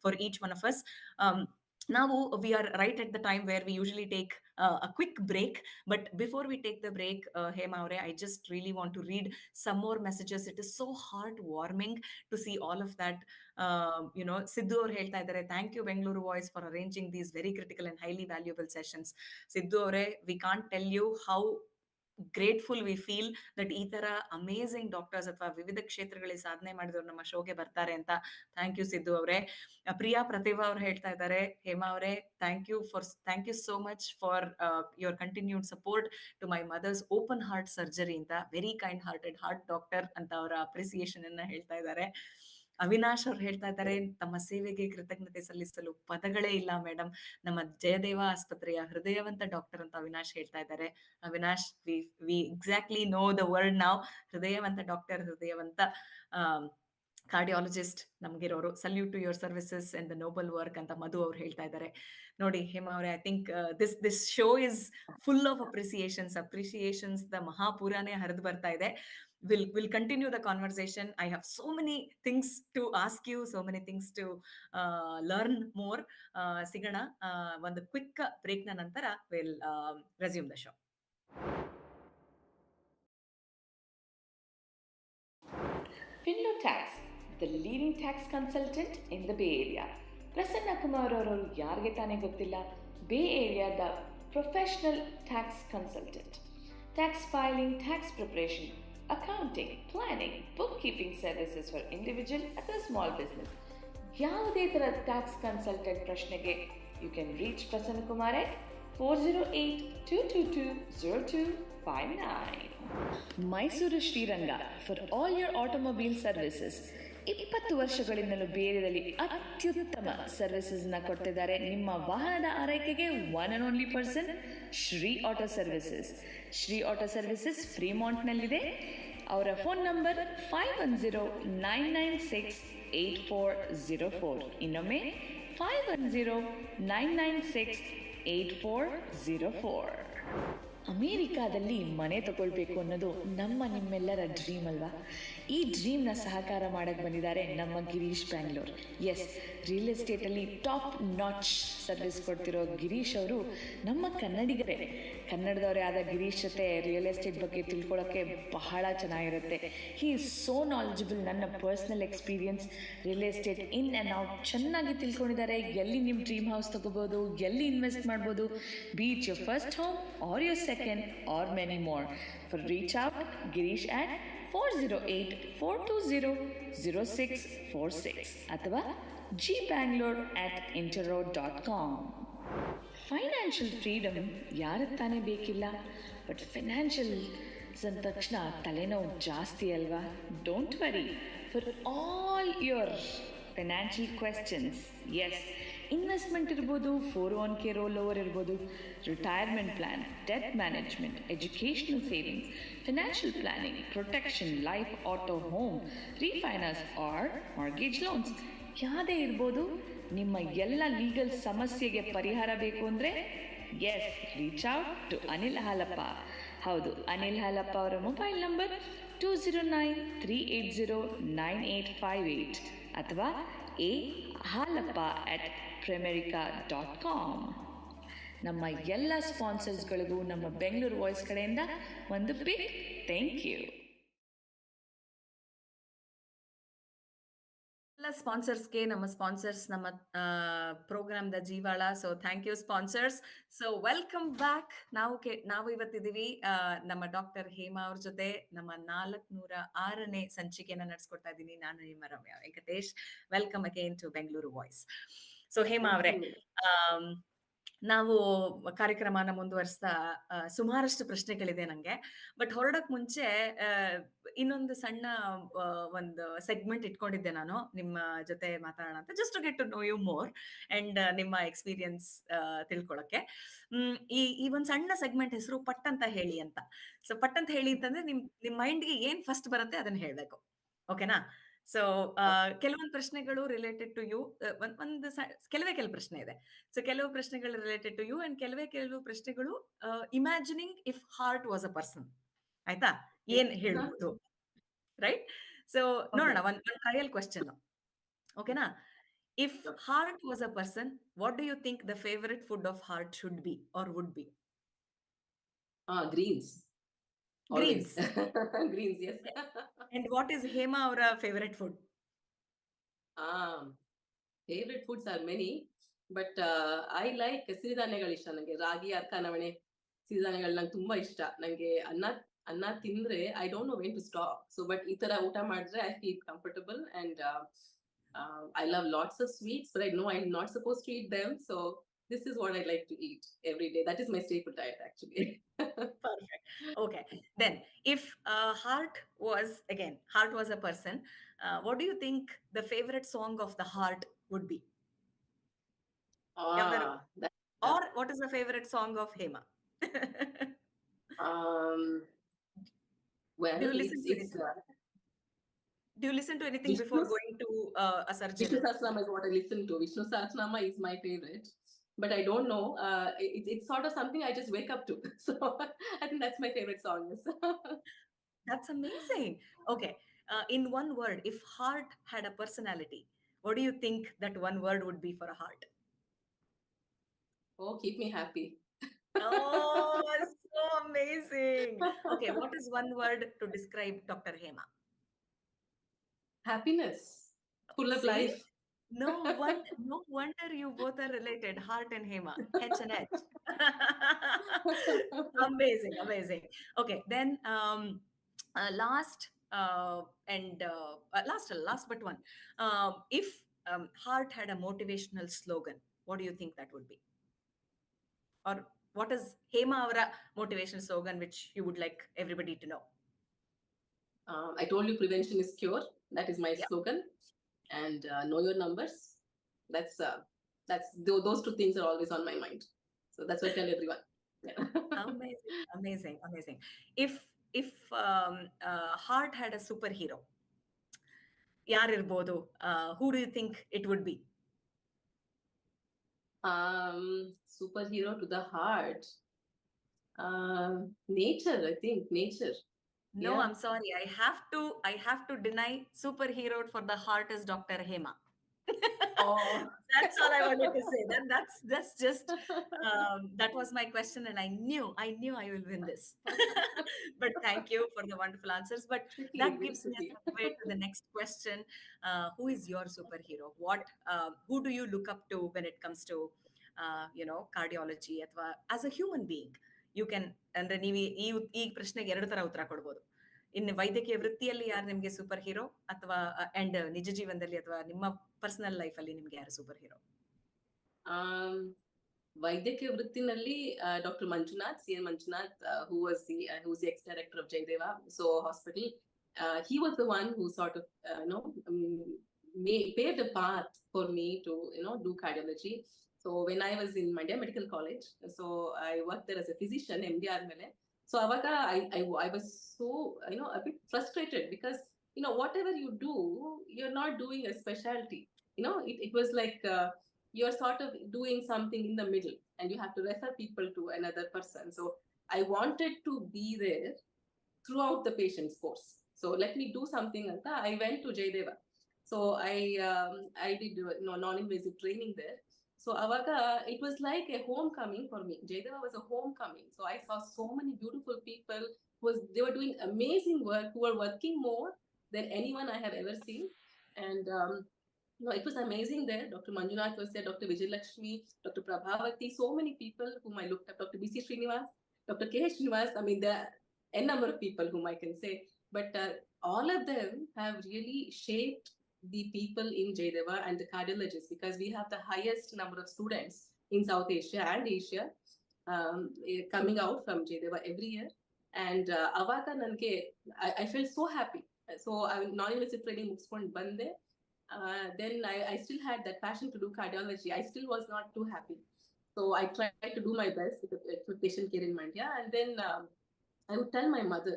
for each one of us. Now we are right at the time where we usually take a quick break, but before we take the break, Hema Aure, I just really want to read some more messages. It is so heartwarming to see all of that. Sidhu ಅವರು ಹೇಳ್ತಾ ಇದ್ದಾರೆ, thank you Bengaluru Voice for arranging these very critical and highly valuable sessions. Sidhu ಅವರೇ, we can't tell you how grateful we feel that ಈ ತರ amazing doctors ಅಥವಾ ವಿವಿಧ ಕ್ಷೇತ್ರಗಳಲ್ಲಿ ಸಾಧನೆ ಮಾಡಿದವರು ನಮ್ಮ ಶೋಗೆ ಬರ್ತಾರೆ ಅಂತ. ಥ್ಯಾಂಕ್ ಯು ಸಿದ್ದು ಅವರೇ. ಪ್ರಿಯಾ ಪ್ರತಿಭಾ ಅವ್ರು ಹೇಳ್ತಾ ಇದ್ದಾರೆ, ಹೇಮಾ ಅವರೇ, thank you so much for your continued support to my mother's open heart surgery ಅಂತ. Very kind hearted heart doctor ಅಂತ ಅವರ ಅಪ್ರಿಸಿಯೇಷನ್ ಅನ್ನ ಹೇಳ್ತಾ ಇದ್ದಾರೆ. ಅವಿನಾಶ್ ಅವ್ರು ಹೇಳ್ತಾ ಇದ್ದಾರೆ, ತಮ್ಮ ಸೇವೆಗೆ ಕೃತಜ್ಞತೆ ಸಲ್ಲಿಸಲು ಪದಗಳೇ ಇಲ್ಲ ಮೇಡಮ್, ನಮ್ಮ ಜಯದೇವ ಆಸ್ಪತ್ರೆಯ ಹೃದಯವಂತ ಡಾಕ್ಟರ್ ಅಂತ ಅವಿನಾಶ್ ಹೇಳ್ತಾ ಇದ್ದಾರೆ. Avinash, we exactly know the word ನಾವ್. ಹೃದಯವಂತ ಡಾಕ್ಟರ್, ಹೃದಯವಂತ ಕಾರ್ಡಿಯಾಲಜಿಸ್ಟ್ ನಮ್ಗಿರೋರು. Salute to your services and the noble work ಅಂತ ಮಧು ಅವ್ರು ಹೇಳ್ತಾ ಇದ್ದಾರೆ. ನೋಡಿ ಹೇಮಾ ಅವರೇ, I think this show is full of appreciations the ಮಹಾಪೂರಾನೇ ಹರಿದು ಬರ್ತಾ ಇದೆ. We'll continue the conversation. I have so many things to ask you, so many things to learn more. ಸಿಗೋಣ ಒಂದು ಕ್ವಿಕ್ ಬ್ರೇಕ್ ನ ನಂತರ we'll resume the show. Finlo Tax, the leading tax consultant in the Bay Area. Prasanna Kumar ಅವರು ಯಾರಿಗೆ ತಾನೇ ಗೊತ್ತಿಲ್ಲ, bay ಏರಿಯಾದ professional tax consultant. Tax filing, tax preparation, accounting, planning, bookkeeping services for individual ಅಥವಾ small business. ಯಾವುದೇ ಥರ tax consultant ಪ್ರಶ್ನೆಗೆ you can reach Prasanna Kumar at 408-222-0259. Mysuru Sriranga for all your automobile services. 20 ವರ್ಷಗಳಿಂದಲೂ ಬೇರೆಯಲ್ಲಿ ಅತ್ಯುತ್ತಮ ಸರ್ವಿಸಸ್ನ ಕೊಡ್ತಿದ್ದಾರೆ. ನಿಮ್ಮ ವಾಹನದ ಆರೈಕೆಗೆ one and only person Shri auto services. Shri auto services ಫ್ರೀಮಾಂಟ್ನಲ್ಲಿದೆ. ಅವರ ಫೋನ್ ನಂಬರ್ 510-996-8404. ಇನ್ನೊಮ್ಮೆ 510-996-8404. ಅಮೇರಿಕಾದಲ್ಲಿ ಮನೆ ತಗೊಳ್ಬೇಕು ಅನ್ನೋದು ನಿಮ್ಮೆಲ್ಲರ ಡ್ರೀಮ್ ಅಲ್ವಾ? ಈ ಡ್ರೀಮ್ನ ಸಹಕಾರ ಮಾಡಕ್ಕೆ ಬಂದಿದ್ದಾರೆ ನಮ್ಮ ಗಿರೀಶ್ ಬ್ಯಾಂಗ್ಳೂರ್. ಎಸ್, ರಿಯಲ್ ಎಸ್ಟೇಟಲ್ಲಿ ಟಾಪ್ ನಾಚ್ ಸರ್ವಿಸ್ ಕೊಡ್ತಿರೋ ಗಿರೀಶ್ ಅವರು ನಮ್ಮ ಕನ್ನಡಿಗರೇ. ಕನ್ನಡದವರೇ ಆದ ಗಿರೀಶ್ ಜೊತೆ ರಿಯಲ್ ಎಸ್ಟೇಟ್ ಬಗ್ಗೆ ತಿಳ್ಕೊಳ್ಳೋಕ್ಕೆ ಬಹಳ ಚೆನ್ನಾಗಿರುತ್ತೆ. He is so knowledgeable. ನನ್ನ personal experience, real estate in and out ಚೆನ್ನಾಗಿ ತಿಳ್ಕೊಂಡಿದ್ದಾರೆ. ಎಲ್ಲಿ ನಿಮ್ಮ ಡ್ರೀಮ್ ಹೌಸ್ ತಗೋಬೋದು, ಎಲ್ಲಿ ಇನ್ವೆಸ್ಟ್ ಮಾಡ್ಬೋದು, be it your first home or your second or many more. For reach out Girish at 408-420-0646 ಅಥವಾ gbangalore@interroad.com. ಫೈನಾನ್ಷಿಯಲ್ ಫ್ರೀಡಮ್ ಯಾರಿಗೆ ತಾನೇ ಬೇಕಿಲ್ಲ? ಬಟ್ ಫೈನಾನ್ಷಿಯಲ್ಸ್ ಅಂದ ತಕ್ಷಣ ತಲೆನೋವು ಜಾಸ್ತಿ ಅಲ್ವಾ? Don't worry, for all your financial questions, yes, investment ಇರ್ಬೋದು, 401k ರೋಲ್ ಓವರ್ ಇರ್ಬೋದು, retirement plans, debt management, educational savings, financial planning, protection, life, auto, home, refinance or mortgage loans ಯಾವುದೇ ಇರ್ಬೋದು. ನಿಮ್ಮ ಎಲ್ಲ ಲೀಗಲ್ ಸಮಸ್ಯೆಗೆ ಪರಿಹಾರ ಬೇಕು ಅಂದರೆ yes, reach out to Anil Halappa. ಹೌದು, ಅನಿಲ್ ಹಾಲಪ್ಪ ಅವರ ಮೊಬೈಲ್ ನಂಬರ್ 209-380-9858 ಅಥವಾ halappa@primerica.com. ನಮ್ಮ ಎಲ್ಲ ಸ್ಪಾನ್ಸರ್ಸ್ಗಳಿಗೂ ನಮ್ಮ ಬೆಂಗಳೂರು ವಾಯ್ಸ್ ಕಡೆಯಿಂದ ಒಂದು ಬಿಗ್ ಥ್ಯಾಂಕ್ ಯು. ಎಲ್ಲ ಸ್ಪಾನ್ಸರ್ಸ್ಗೆ, ನಮ್ಮ ಸ್ಪಾನ್ಸರ್ಸ್ ನಮ್ಮ ಪ್ರೋಗ್ರಾಮ್ದ ಜೀವಾಳ. So thank you sponsors. So welcome back. ನಾವು ಇವತ್ತಿದ್ದೀವಿ ನಮ್ಮ ಡಾಕ್ಟರ್ ಹೇಮಾ ಅವ್ರ ಜೊತೆ ನಮ್ಮ 406ನೇ ಸಂಚಿಕೆನ ನಡೆಸ್ಕೊಡ್ತಾ ಇದ್ದೀನಿ. ನಾನು ನಿಮ್ಮ Ramya Venkatesh. Welcome again to Bengaluru Voice. So Hema ಅವರೇ, ನಾವು ಕಾರ್ಯಕ್ರಮನ ಮುಂದುವರಿಸ್ತಾ ಸುಮಾರಷ್ಟು ಪ್ರಶ್ನೆಗಳಿದೆ ನಂಗೆ. ಬಟ್ ಹೊರಡಕ್ ಮುಂಚೆ ಇನ್ನೊಂದು ಸಣ್ಣ ಒಂದು ಸೆಗ್ಮೆಂಟ್ ಇಟ್ಕೊಂಡಿದ್ದೆ ನಾನು ನಿಮ್ಮ ಜೊತೆ ಮಾತಾಡೋಣ ಅಂತ. Just to get to know you more and ನಿಮ್ಮ ಎಕ್ಸ್‌ಪೀರಿಯನ್ಸ್ ತಿಳ್ಕೊಳಕ್ಕೆ. ಈ ಒಂದು ಸಣ್ಣ ಸೆಗ್ಮೆಂಟ್ ಹೆಸರು ಪಟ್ ಅಂತ ಹೇಳಿ ಅಂತ. ಸೊ ಪಟ್ ಅಂತ ಹೇಳಿ ಅಂತಂದ್ರೆ ನಿಮ್ ಮೈಂಡ್‌ಗೆ ಏನ್ ಫಸ್ಟ್ ಬರುತ್ತೆ ಅದನ್ನ ಹೇಳ್ಬೇಕು. ಓಕೆನಾ? ಸೊ ಕೆಲವೊಂದು ಪ್ರಶ್ನೆಗಳು ರಿಲೇಟೆಡ್ ಟು ಯು. ಒಂದು ಕೆಲವು ಪ್ರಶ್ನೆ ಇದೆ. ಸೊ ಕೆಲವು ಪ್ರಶ್ನೆಗಳು ರಿಲೇಟೆಡ್ ಟು ಯು ಅಂಡ್ ಕೆಲವು ಪ್ರಶ್ನೆಗಳು imagining if heart was a person. ಆಯ್ತಾ? ಏನ್ ಹೇಳ್ಬೋದು? ರೈಟ್? ಸೊ ನೋಡೋಣ ಒಂದು ಟ್ರಯಲ್ ಕ್ವೆಶ್ಚನ್. ಓಕೆನಾ? If heart was a person, what do you think the favourite food of heart should be or would be? Greens. Greens. Greens, yes. And what is Hema ಅವರ favourite food? Favorite foods are many, but I like ಸಿರಿಧಾನ್ಯಗಳು ಇಷ್ಟ ನನಗೆ. ರಾಗಿ, ಅರ್ಕ, ನವಣೆ ಸಿರಿಧಾನ್ಯಗಳು ನಂಗೆ ತುಂಬಾ ಇಷ್ಟ. ನಂಗೆ ಅನ್ನ ತಿಂದ್ರೆ I don't know when to stop. So but ಈ ತರ ಊಟ ಮಾಡಿದ್ರೆ I feel comfortable and I love lots of sweets, but I know I'm not supposed to eat them. So this is what I like to eat every day. That is my staple diet, actually. Perfect. Okay. Then, if heart was a person, what do you think the favorite song of the heart would be? Or what is the favorite song of Hema? Well, do you listen to anything before going to a surgery? Vishnu Sahasranama is what I listen to. Vishnu Sahasranama is my favorite. But I don't know. It's sort of something I just wake up to. So I think that's my favorite song. That's amazing. Okay. In one word, if heart had a personality, what do you think that one word would be for a heart? Oh, keep me happy. Oh, so amazing. Okay. What is one word to describe Dr. Hema? Happiness. Full of life. No wonder you both are related, Heart and Hema, H and H. Amazing. Okay, then last but one. If Heart had a motivational slogan, what do you think that would be? Or what is Hema avara motivational slogan which you would like everybody to know? I told you prevention is cure. That is my slogan. And know your numbers. That's those two things are always on my mind. So that's what I tell everyone. Amazing. If Heart had a superhero, yaar irbodu? Who do you think it would be? Superhero to the heart. Nature, I think. Nature. No, yeah. I'm sorry. I have to deny superhero for the heart is Dr. Hema. Oh. That's all I wanted to say. That's just that was my question, and I knew I will win this. But thank you for the wonderful answers. But that gives me a segue to the next question. Who is your superhero? Who do you look up to when it comes to cardiology ಅಥವಾ as a human being? You can ಅಂದ್ರೆ ನೀವು ಈ ಪ್ರಶ್ನೆಗೆ ಎರಡು ತರ ಉತ್ತರ ಕೊಡ್ಬೋದು. ಇನ್ನು ವೈದ್ಯಕೀಯ ವೃತ್ತಿಯಲ್ಲಿ ಯಾರು ನಿಮ್ಗೆ ಸೂಪರ್ ಹೀರೋ ಅಥವಾ ಅಂಡ್ ನಿಜ ಜೀವನದಲ್ಲಿ ಅಥವಾ ನಿಮ್ಮ ಪರ್ಸನಲ್ ಲೈಫ್ ಅಲ್ಲಿ ನಿಮ್ಗೆ ಯಾರು ಸೂಪರ್ ಹೀರೋ? ವೈದ್ಯಕೀಯ ವೃತ್ತಿನಲ್ಲಿ doctor Manjunath, CN Manjunath, who's the ex-director of Jayadev Hospital. He was the one who sort of paved a path for me to do cardiology. So when I was in Mandya Medical College, so I worked there as a physician, MDR mele. So avaga I was so a bit frustrated because whatever you do, you're not doing a specialty. It was like you're sort of doing something in the middle, and you have to refer people to another person. So I wanted to be there throughout the patient's course. So let me do something. I went to Jayadev. So I did non-invasive training there. So avaga it was like a homecoming for me. Jayadev was a homecoming. So I saw so many beautiful people they were doing amazing work, who were working more than anyone I have ever seen. And it was amazing there. Dr. Manjunath was there, Dr. Vijayalakshmi, Dr. Prabhavati, so many people whom I looked up, Dr. B.C. Srinivas, Dr. K. Srinivas. I mean, there are a number of people whom I can say, but all of them have really shaped the people in Jayadev and the cardiologists, because we have the highest number of students in South Asia and Asia, coming out from Jayadev every year. And Avaka Nanke, I felt so happy. So I non-invasive training mugiಸ್ಕೊಂಡು ಬಂದೆ. Then I still had that passion to do cardiology. I still was not too happy. So I tried to do my best with patient care in Mandya. And then I would tell my mother,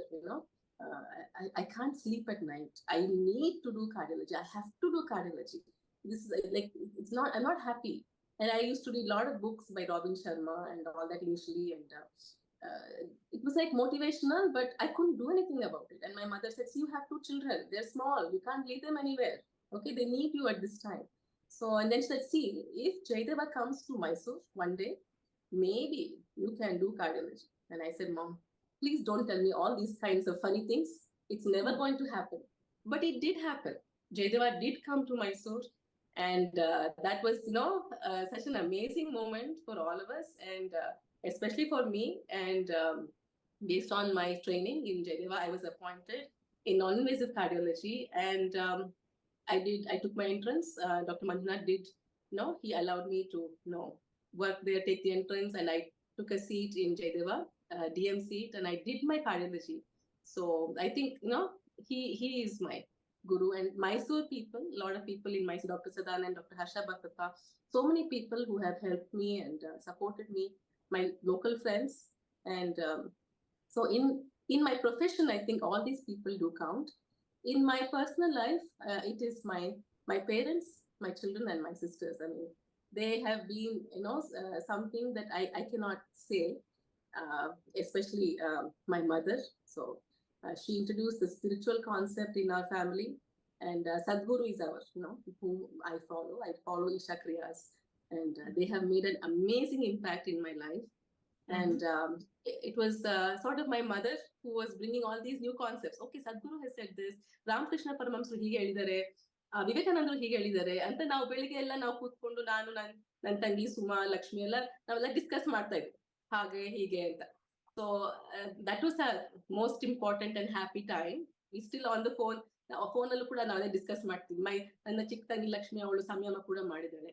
I can't sleep at night. I need to do cardiology. I have to do cardiology. This is like, I'm not happy. And I used to read a lot of books by Robin Sharma and all that initially. And it was like motivational, but I couldn't do anything about it. And my mother said, see, you have 2 children. They're small. You can't leave them anywhere. Okay, they need you at this time. So, and then she said, see, if Jayadeva comes to Mysuru one day, maybe you can do cardiology. And I said, Mom, please don't tell me all these kinds of funny things. It's never going to happen. But it did happen. Jayadeva did come to Mysuru. And that was, such an amazing moment for all of us. And especially for me. And based on my training in Jayadeva, I was appointed in non-invasive cardiology. And I took my entrance. Dr. Manjunath did, he allowed me to, work there, take the entrance, and I took a seat in Jayadeva, DM seat, and I did my cardiology. So I think, he is my guru. And Mysuru people, a lot of people in Mysuru, Dr. Sadan and Dr. Harsha Bhattappa, so many people who have helped me and supported me, my local friends. And so in my profession, I think all these people do count. In my personal life, it is my parents, my children, and my sisters. I mean, they have been, something that I cannot say, especially my mother. So she introduced the spiritual concept in our family. And Sadhguru is our, whom I follow. I follow Isha Kriyas. And they have made an amazing impact in my life. And it was sort of my mother who was bringing all these new concepts. Okay, Sadhguru has said this, Ramakrishna Paramahamsru hige helidare, Vivekanandru hige helidare anta ನಾವು ಬೆಳಿಗ್ಗೆ ಎಲ್ಲ ನಾವು ಕೂತ್ಕೊಂಡು ನಾನು ನನ್ನ ತಂಗಿ ಸುಮಾ ಲಕ್ಷ್ಮಿ ಎಲ್ಲ ನಾವೆಲ್ಲ ಡಿಸ್ಕಸ್ ಮಾಡ್ತಾ ಇದ್ವಿ ಹಾಗೆ ಹೀಗೆ ಅಂತ. So that was a most important and happy time. We still on the phone ಅಲ್ಲೂ ಕೂಡ ನಾವೇ ಡಿಸ್ಕಸ್ ಮಾಡ್ತೀವಿ. ನನ್ನ ಚಿಕ್ಕ ತಂಗಿ ಲಕ್ಷ್ಮಿ ಅವಳು ಸಂಯಮ ಕೂಡ ಮಾಡಿದ್ದಾಳೆ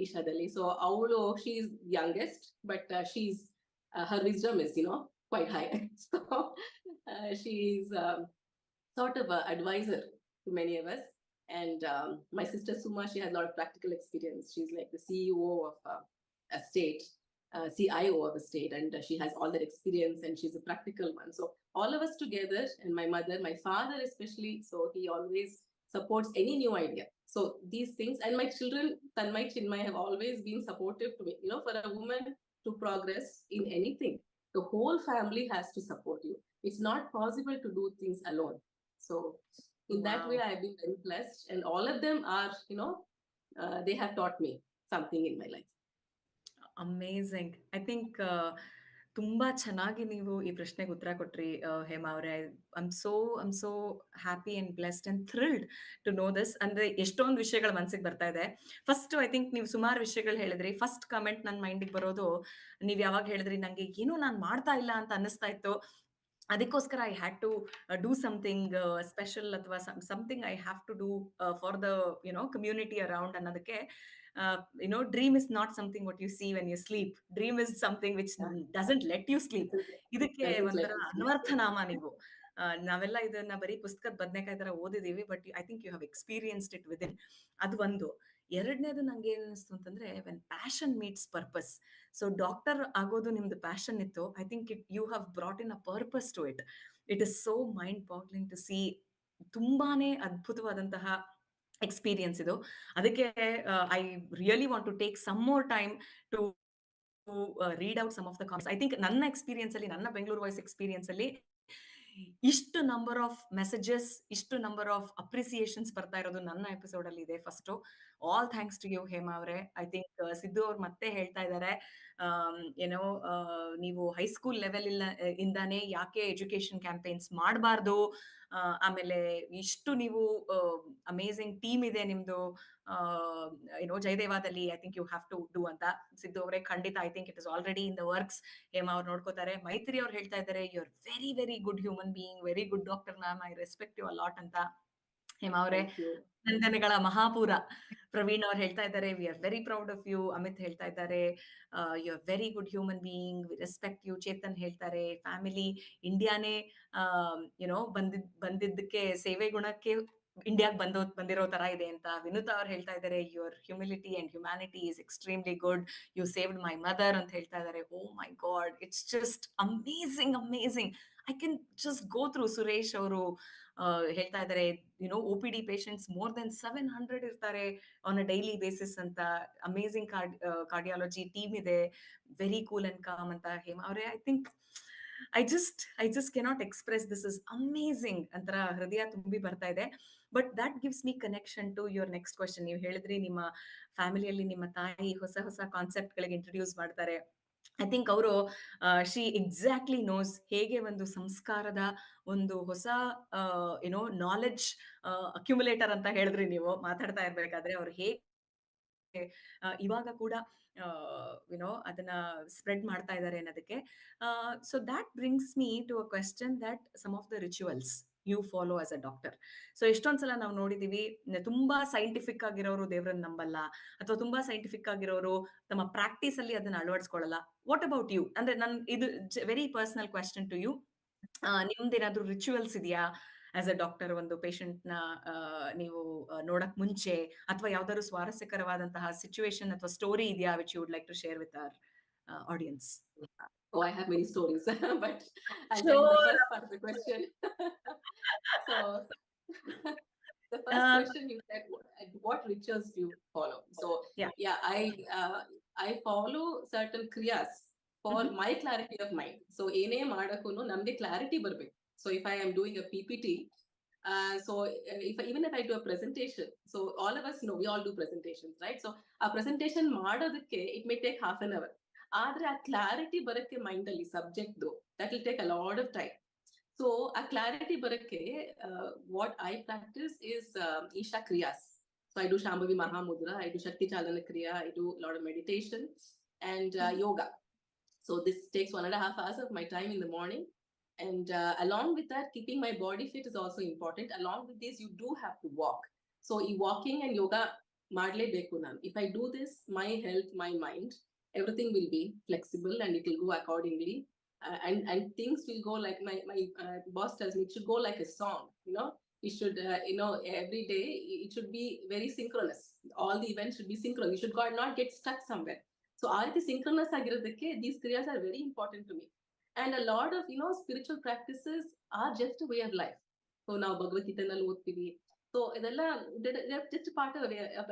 ಈಶಾದಲ್ಲಿ. ಸೊ ಅವಳು she is youngest, but she is her wisdom is, quite high. So she's sort of an advisor to many of us. And my sister Suma, she has a lot of practical experience. She's like the CEO of a state, CIO of a state, and she has all that experience, and she's a practical one. So all of us together, and my mother, my father especially, so he always supports any new idea. So these things, and my children, Tanmay, Chinmay, have always been supportive to me. For a woman to progress in anything, the whole family has to support you. It's not possible to do things alone. So in that way, I've been very blessed, and all of them are, they have taught me something in my life. Amazing. I think ತುಂಬಾ ಚೆನ್ನಾಗಿ ನೀವು ಈ ಪ್ರಶ್ನೆಗೆ ಉತ್ತರ ಕೊಟ್ರಿ ಹೇಮಾ ಅವರೇ. I'm so happy and blessed and thrilled to know this. ಅಂದ್ರೆ ಎಷ್ಟೊಂದು ವಿಷಯಗಳು ಮನಸ್ಸಿಗೆ ಬರ್ತಾ ಇದೆ. ಫಸ್ಟ್ ಐ ಥಿಂಕ್ ನೀವು ಸುಮಾರು ವಿಷಯಗಳು ಹೇಳಿದ್ರಿ. ಫಸ್ಟ್ ಕಮೆಂಟ್ ನನ್ನ ಮೈಂಡಿಗೆ ಬರೋದು, ನೀವು ಯಾವಾಗ ಹೇಳಿದ್ರಿ ನಂಗೆ ಏನೋ ನಾನು ಮಾಡ್ತಾ ಇಲ್ಲ ಅಂತ ಅನ್ನಿಸ್ತಾ ಇತ್ತು, ಅದಕ್ಕೋಸ್ಕರ I had to do something special ಅಥವಾ something I have to do for the community around ಅನ್ನೋದಕ್ಕೆ, dream is not something what you see when you sleep. Dream is something which doesn't let you sleep. ಇದಕ್ಕೆ ಒಂಥರ ಅನ್ವರ್ಥನಾಮ ನೀವು. ನಾವೆಲ್ಲ ಇದನ್ನ ಬರೀ ಪುಸ್ತಕದ ಬದನೆಕಾಯಿ ತರ ಓದಿದೀವಿ, but I think you have experienced it within. ಅದು ಒಂದು. ಎರಡನೇದು ನಂಗೆ ಏನ್ ಅನಿಸ್ತು ಅಂತಂದ್ರೆ, when passion meets purpose. So doctor ಆಗೋದು ನಿಮ್ದು ಪ್ಯಾಷನ್ ಇತ್ತು. I think you have brought in a purpose to it. It is so mind boggling to see. ತುಂಬಾನೇ ಅದ್ಭುತವಾದಂತಹ ಎಕ್ಸ್ಪೀರಿಯನ್ಸ್ ಇದು. ಅದಕ್ಕೆ I really want to take some more time to read out some of the comments. I think ನನ್ನ experience ಅಲ್ಲಿ, ನನ್ನ Bengaluru voice experience ಅಲ್ಲಿ ಇಷ್ಟು number of messages, ಇಷ್ಟು ನಂಬರ್ ಆಫ್ ಅಪ್ರಿಸಿಯೇಷನ್ಸ್ ಬರ್ತಾ ಇರೋದು ನನ್ನ ಎಪಿಸೋಡ್ ಅಲ್ಲಿ ಇದೆ. First all thanks to you Hema ಅವರೇ. ಐ ಥಿಂಕ್ ಸಿದ್ದು ಅವ್ರು ಮತ್ತೆ ಹೇಳ್ತಾ ಇದ್ದಾರೆ, ನೀವು ಹೈಸ್ಕೂಲ್ ಲೆವೆಲ್ ಇಂದಾನೇ ಯಾಕೆ ಎಜುಕೇಶನ್ ಕ್ಯಾಂಪೇನ್ಸ್ ಮಾಡಬಾರ್ದು, ಆಮೇಲೆ ಇಷ್ಟು ನೀವು ಅಮೇಝಿಂಗ್ ಟೀಮ್ ಇದೆ ನಿಮ್ದು ಜಯದೇವಾದಲ್ಲಿ, I think you have to do ಅಂತ. ಸಿದ್ದು ಅವರೇ ಖಂಡಿತ, I think it is already in the works. Hema ಅವ್ರು ನೋಡ್ಕೋತಾರೆ. ಮೈತ್ರಿ ಅವ್ರು ಹೇಳ್ತಾ ಇದ್ದಾರೆ, you are very very good human being, very good doctor ma'am, I respect you a lot ಅಂತ. ಹೇಮಾ ಅವರೇ, Thank you. ಅಭಿನಂದನೆಗಳ ಮಹಾಪೂರ. ಪ್ರವೀಣ್ ಅವ್ರು ಹೇಳ್ತಾ ಇದ್ದಾರೆ, we are very proud of you. Amit ಹೇಳ್ತಾ ಇದ್ದಾರೆ, you are very good human being, we respect you. Chetan ಹೇಳ್ತಾರೆ, family ಇಂಡಿಯಾನೇ ಬಂದಿದ್ದಕ್ಕೆ ಸೇವೆ ಗುಣಕ್ಕೆ ಇಂಡಿಯಾಗ್ ಬಂದಿರೋ ತರ ಇದೆ ಅಂತ. ವಿನುತಾ ಅವ್ರು ಹೇಳ್ತಾ ಇದ್ದಾರೆ, your humility and humanity is extremely good, you saved my mother ಅಂತ ಹೇಳ್ತಾ ಇದ್ದಾರೆ. Oh my god, it's just amazing amazing. I can just go through. Suresh ಅವರು ಹೇಳ್ತಾ ಇದ್ದಾರೆ, O P D patients more than 700 ಇರ್ತಾರೆ ಆನ್ ಅ ಡೈಲಿ ಬೇಸಿಸ್ ಅಂತ. Amazing cardiology team ಇದೆ, very cool and calm ಅಂತ. ಹೇಮಾ ಅವರೇ, I just cannot express, this is amazing ಅಂತರ ಹೃದಯ ತುಂಬಿ ಬರ್ತಾ ಇದೆ. But that gives me connection to your next question. ನೀವು ಹೇಳಿದ್ರಿ, ನಿಮ್ಮ ಫ್ಯಾಮಿಲಿಯಲ್ಲಿ ನಿಮ್ಮ ತಾಯಿ ಹೊಸ ಹೊಸ ಕಾನ್ಸೆಪ್ಟ್ ಗಳಿಗೆ ಇಂಟ್ರೊಡ್ಯೂಸ್ ಮಾಡ್ತಾರೆ. ಐ ಥಿಂಕ್ ಅವರು ಶಿ ಎಕ್ಸಾಕ್ಟ್ಲಿ ನೋಸ್ ಹೇಗೆ ಒಂದು ಸಂಸ್ಕಾರದ ಒಂದು ಹೊಸ ನಾಲೆಡ್ಜ್ ಅಕ್ಯುಮುಲೇಟರ್ ಅಂತ ಹೇಳಿದ್ರಿ ನೀವು ಮಾತಾಡ್ತಾ ಇರ್ಬೇಕಾದ್ರೆ. ಅವ್ರು ಹೇಗೆ ಇವಾಗ ಕೂಡ ಅದನ್ನ ಸ್ಪ್ರೆಡ್ ಮಾಡ್ತಾ ಇದ್ದಾರೆ ಅನ್ನೋದಕ್ಕೆ. So that brings me to a question that some of the rituals you follow as a doctor. So ಎಷ್ಟೊಂದ್ಸಲ ನಾವು ನೋಡಿದೀವಿ, ತುಂಬಾ ಸೈಂಟಿಫಿಕ್ ಆಗಿರೋರು ದೇವ್ರನ್ನ ನಂಬಲ್ಲ, ಅಥವಾ ತುಂಬಾ ಸೈಂಟಿಫಿಕ್ ಆಗಿರೋರು ತಮ್ಮ ಪ್ರಾಕ್ಟೀಸ್ ಅಲ್ಲಿ ಅದನ್ನ ಅಳವಡಿಸ್ಕೊಳ್ಳಲ್ಲ. What about you? ಅಂದ್ರೆ ಇದು very personal question to you. ನಿಮ್ದೇನಾದ್ರೂ ರಿಚುವಲ್ಸ್ ಇದೆಯಾ ಆಸ್ ಅ ಡಾಕ್ಟರ್? ಒಂದು ಪೇಷಂಟ್ ನ ನೀವು ನೋಡಕ್ ಮುಂಚೆ, ಅಥವಾ ಯಾವ್ದಾದ್ರು ಸ್ವಾರಸ್ಯಕರವಾದಂತಹ ಸಿಚುವೇಶನ್ ಅಥವಾ ಸ್ಟೋರಿ ಇದೆಯಾ which you would like to share with our audience? Oh, I have many stories, but I'll tell you the first part of the question. So, the first question you said, what rituals do you follow? So, yeah, I follow certain kriyas for my clarity of mind. So, ene madakunu namge clarity barbeku. So, if I am doing a PPT, even if I do a presentation, so all of us know, we all do presentations, right? So, a presentation ಮಾಡೋದಕ್ಕೆ it may take half an hour. ಆದ್ರೆ ಆ clarity ಬರಕ್ಕೆ mind ಅಲ್ಲಿ subject that will take a lot of time. So ಆ clarity ಬರಕ್ಕೆ what I practise is Isha kriyas. So I do Shambhavi Mahamudra, I do Shakti Chalana Kriya, I do lot of meditation and yoga. So this takes 1.5 hours of my time in the morning. And along with that, keeping my body fit is also important. Along with this, you do have to walk. So walking and yoga ಮಾಡಲೇಬೇಕು ನಾನು. If I do this, my health, my mind, everything will be flexible and it will go accordingly. And things will go like my boss tells me, it should go like a song. You should, every day it should be very synchronous. All the events should be synchronous. You should not get stuck somewhere. So ಆ ರೀತಿ synchronous ಆಗಿರೋದಕ್ಕೆ these kriyas are very important to me. And a lot of spiritual practices are just a way of life. So ನಾವು ಭಗವದ್ಗೀತೆನಲ್ಲಿ ಓದ್ತೀವಿ. So ಇದೆಲ್ಲ they're just a part of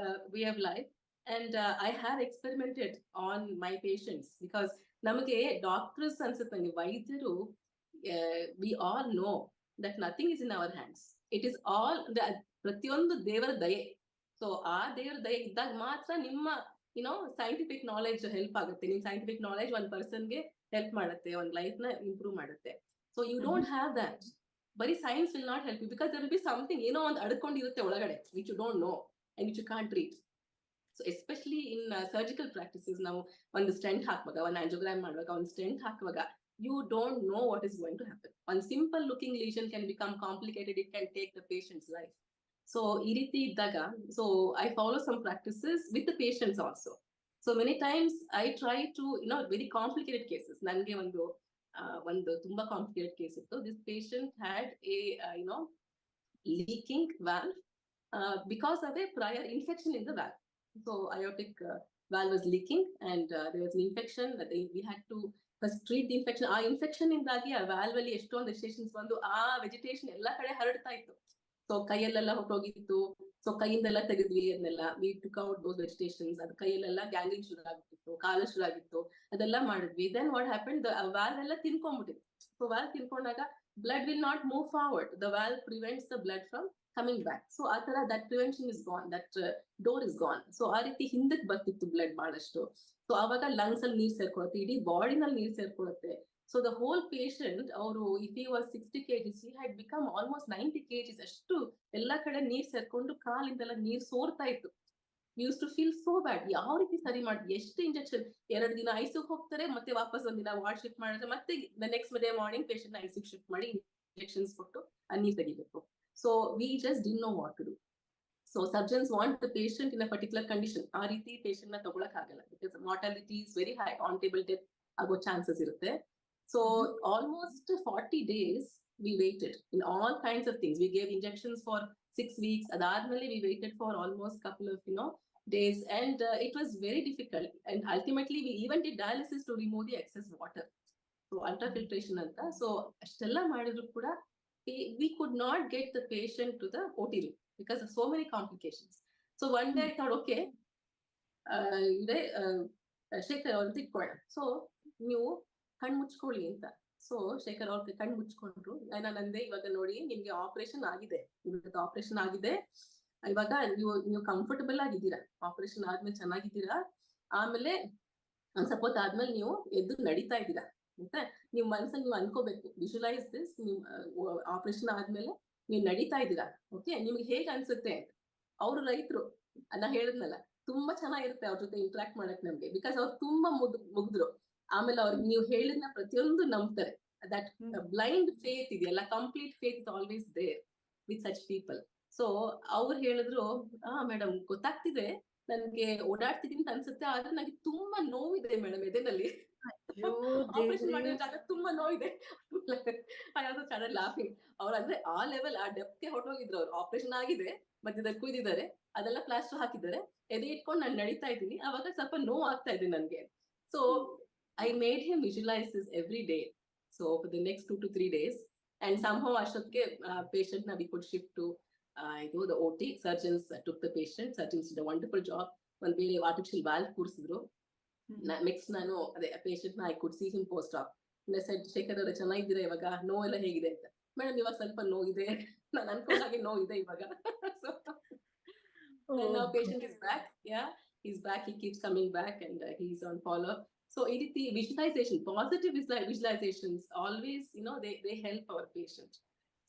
a way of life. And I have experimented on my patients, because ನಮಗೆ doctors ಅನ್ಸುತ್ತೆ, ನಂಗೆ ವೈದ್ಯರು, we all know that nothing is in our hands. It is all ಪ್ರತಿಯೊಂದು ದೇವರ ದಯೆ. So ಆ ದೇವರ ದಯೆ ಇದ್ದಾಗ ಮಾತ್ರ ನಿಮ್ಮ ಸೈಂಟಿಫಿಕ್ ನಾಲೆಡ್ಜ್ ಹೆಲ್ಪ್ ಆಗುತ್ತೆ. ನಿಮ್ ಸೈಂಟಿಫಿಕ್ ನಾಲೆಡ್ಜ್ ಒಂದ್ ಪರ್ಸನ್ಗೆ ಹೆಲ್ಪ್ ಮಾಡುತ್ತೆ, ಒಂದ್ ಲೈಫ್ ನ ಇಂಪ್ರೂವ್ ಮಾಡುತ್ತೆ. So you don't have that. ಬರೀ science will not help you, because there will be something ಏನೋ ಒಂದು ಅಡ್ಕೊಂಡಿರುತ್ತೆ ಒಳಗಡೆ which you don't know and which you can't treat. So especially in surgical practices, ನಾವು ಒಂದು stent ಹಾಕುವಾಗ, ಒಂದು angiogram ಮಾಡುವಾಗ, ಒಂದು ಸ್ಟೆಂಟ್ ಹಾಕುವಾಗ, you don't know what is going to happen. One simple looking lesion can become complicated. It can take the patient's life. So ಈ ರೀತಿ ಇದ್ದಾಗ, so I follow some practices with the patients also. So many times I try to, very complicated cases. ನನಗೆ ಒಂದು ತುಂಬಾ complicated case ಇತ್ತು. This patient had a leaking valve because of a prior infection in the valve. So aortic valve was leaking, and there was an infection that we had to first treat the infection. ಆ infection ಇಂದಾಗಿ ಆ valve ಅಲ್ಲಿ ಎಷ್ಟೊಂದು vegetations ಬಂದು ಆ vegetation ಎಲ್ಲಾ ಕಡೆ ಹರಡ್ತಾ ಇತ್ತು. ಸೊ ಕೈಯಲ್ಲೆಲ್ಲ ಹೊಟ್ಟೋಗಿತ್ತು. ಸೊ ಕೈಯಿಂದೆಲ್ಲ ತೆಗೆದ್ವಿ ಅದನ್ನೆಲ್ಲ, we took out those vegetations. ಅದು ಕೈಯಲ್ಲೆಲ್ಲ ಗ್ಯಾಂಗ್ರೀನ್ ಶುರು ಆಗಿತ್ತು, ಕಾಲ ಶುರು ಆಗಿತ್ತು, ಅದೆಲ್ಲ ಮಾಡಿದ್ವಿ. ದೆನ್ ವಾಟ್ ಹ್ಯಾಪನ್, ವ್ಯಾಲ್ವ್ ಎಲ್ಲ ತಿನ್ಕೊಂಡ್ಬಿಟ್ಟಿತ್ತು. ಸೊ ವ್ಯಾಲ್ವ್ ತಿನ್ಕೊಂಡಾಗ blood will not move forward. The valve prevents the blood from coming back. So ಆ ತರ that prevention is gone, that door is gone. So ಆ ರೀತಿ ಹಿಂದಕ್ಕೆ ಬರ್ತಿತ್ತು ಬ್ಲಡ್ ಬಹಳಷ್ಟು. ಸೊ ಆವಾಗ ಲಂಗ್ಸ್ ಅಲ್ಲಿ ನೀರ್ ಸೇರ್ಕೊಳುತ್ತೆ, ಇಡೀ ಬಾಡಿನಲ್ಲಿ ನೀರ್ ಸೇರ್ಕೊಳುತ್ತೆ. So the whole patient, ಅವರು if he was 60 kgs, he had become almost 90 kgs. ಅಷ್ಟು ಎಲ್ಲಾ ಕಡೆ ನೀರ್ ಸೇರ್ಕೊಂಡು ಕಾಲಿಂದೆಲ್ಲ ನೀರ್ ಸೋರ್ತಾ ಇತ್ತು. Use to feel so bad. ಯಾವ ರೀತಿ ಸರಿ ಮಾಡಿದ್ವಿ, ಎಷ್ಟು ಇಂಜೆಕ್ಷನ್, 2 ದಿನ ಐಸಿಗೆ ಹೋಗ್ತಾರೆ, ಮತ್ತೆ ವಾಪಸ್ ಒಂದಿನ ವಾರ್ಡ್ ಶಿಫ್ಟ್ ಮಾಡಿದ್ರೆ, ಮತ್ತೆ ನೆಕ್ಸ್ಟ್ ಡೇ ಮಾರ್ನಿಂಗ್ ಪೇಷಂಟ್ ಐಸಿಗೆ ಶಿಫ್ಟ್ ಮಾಡಿ ಇಂಜೆಕ್ಷನ್ಸ್ ಕೊಟ್ಟು ನೀರ್ ತೆಗಿಬೇಕು. So we just didn't know what to do. So surgeons want the patient in a particular condition. ಆ ರೀತಿ patient ನ ತಗೊಳಕ್ ಆಗಲ್ಲ because mortality is very high, on table death ಆಗೋ chances ಇರುತ್ತೆ. So almost 40 days we waited in all kinds of things. We gave injections for 6 weeks. ಅದಾದ್ಮೇಲೆ we waited for almost couple of days, and it was very difficult. And ultimately we even did dialysis to remove the excess water. So ultrafiltration anta. So ಅಷ್ಟೆಲ್ಲ ಮಾಡಿದ್ರು ಕೂಡ we could not get the patient to the OT room because of so many complications. So one day I thought, okay, Shekhar ಅವ್ರದ್ದು ಇಟ್ಕೊಳ್ಳೋಣ. So ನೀವು ಕಣ್ ಮುಚ್ಕೊಳ್ಳಿ ಅಂತ. So Shekhar ಅವ್ರ ಕಣ್ ಮುಚ್ಕೊಂಡ್ರು. ನಾನು ಅಂದೆ, ಇವಾಗ ನೋಡಿ ನಿಮ್ಗೆ ಆಪರೇಷನ್ ಆಗಿದೆ, ಇವತ್ತು ಆಪರೇಷನ್ ಆಗಿದೆ, ಇವಾಗ ನೀವು ಕಂಫರ್ಟಬಲ್ ಆಗಿದ್ದೀರಾ, ಆಪರೇಷನ್ ಆದ್ಮೇಲೆ ಚೆನ್ನಾಗಿದ್ದೀರಾ, ಆಮೇಲೆ ಒಂದ್ ಸಪೋರ್ಟ್ ಆದ್ಮೇಲೆ ನೀವು ಎದ್ದು ನಡೀತಾ ಇದ್ದೀರಾ ಅಂತ ನೀವು ಮನ್ಸಲ್ಲಿ ನೀವು ಅನ್ಕೋಬೇಕು. ವಿಜುವಲೈಸ್ ದಿಸ್, ನೀವು ಆಪರೇಷನ್ ಆದ್ಮೇಲೆ ನೀವು ನಡೀತಾ ಇದ್ದೀರಾ, ಓಕೆ, ನಿಮ್ಗೆ ಹೇಗ್ ಅನ್ಸುತ್ತೆ? ಅವ್ರು ರೈತರು, ನಾ ಹೇಳಿದ್ನಲ್ಲ, ತುಂಬಾ ಚೆನ್ನಾಗಿರುತ್ತೆ ಅವ್ರ ಜೊತೆ ಇಂಟ್ರಾಕ್ಟ್ ಮಾಡಕ್ ನಮ್ಗೆ, ಬಿಕಾಸ್ ಅವ್ರು ತುಂಬಾ ಮುಗ್ದ್ರು. ಆಮೇಲೆ ಅವ್ರಿಗೆ ನೀವು ಹೇಳಿದ್ನ ಪ್ರತಿಯೊಂದು ನಂಬ್ತಾರೆ. ದಟ್ ಬ್ಲೈಂಡ್ ಫೇತ್ ಇದೆಯಲ್ಲ, complete faith is always there with such people. So ಅವ್ರು ಹೇಳಿದ್ರು, ಮೇಡಮ್ ಗೊತ್ತಾಗ್ತಿದೆ, ನನ್ಗೆ ಓಡಾಡ್ತಿದೀನಿ ಅಂತ ಅನ್ಸುತ್ತೆ, ಆದ್ರೆ ನನಗೆ ತುಂಬಾ ನೋವಿದೆ ಮೇಡಮ್ ಎದೆನಲ್ಲಿ. ಆಪರೇಷನ್ ಮಾಡಿರೋ ಜಾಗ ತುಂಬಾ ನೋವಿದೆ. Started laughing. ಅವ್ರು ಅಂದ್ರೆ ಆ ಲೆವೆಲ್, ಆ ಡೆಪ್ಗೆ ಹೊರಟೋಗಿದ್ರು ಅವ್ರು. ಆಪರೇಷನ್ ಆಗಿದೆ, ಮಧ್ಯದಲ್ಲಿ ಕುಯ್ದಿದ್ದಾರೆ, ಅದೆಲ್ಲ ಪ್ಲಾಸ್ಟರ್ ಹಾಕಿದ್ದಾರೆ, ಎದೆ ಇಟ್ಕೊಂಡು ನಾನು ನಡೀತಾ ಇದ್ದೀನಿ, ಅವಾಗ ಸ್ವಲ್ಪ ನೋವು ಆಗ್ತಾ ಇದೆ ನನ್ಗೆ. So I made him visualize this every day. So for the next 2 to 3 days, and somehow ashotge patient na we could shift to the OT. Surgeons took the patient. Surgeons did a wonderful job. One ಬೇರೆ artificial valve ಕೂರಿಸಿದ್ರು. Next ನಾನು ಅದೇ patient ನ I could see him post op. I said, Shekhar ಅವರೇ ಚೆನ್ನಾಗಿದ್ದೀರಾ ಇವಾಗ, ನೋವೆಲ್ಲ ಹೇಗಿದೆ ಅಂತ. ಮೇಡಮ್ ಇವಾಗ ಸ್ವಲ್ಪ ನೋವಿದೆ, ನಾನು ಅನ್ಕೊಂಡಾಗೆ ನೋವಿದೆ ಇವಾಗ. And now patient is back. Yeah, he's back. He keeps coming back, and he's on follow-up. So the visualization, positive visualizations always, they help our patient.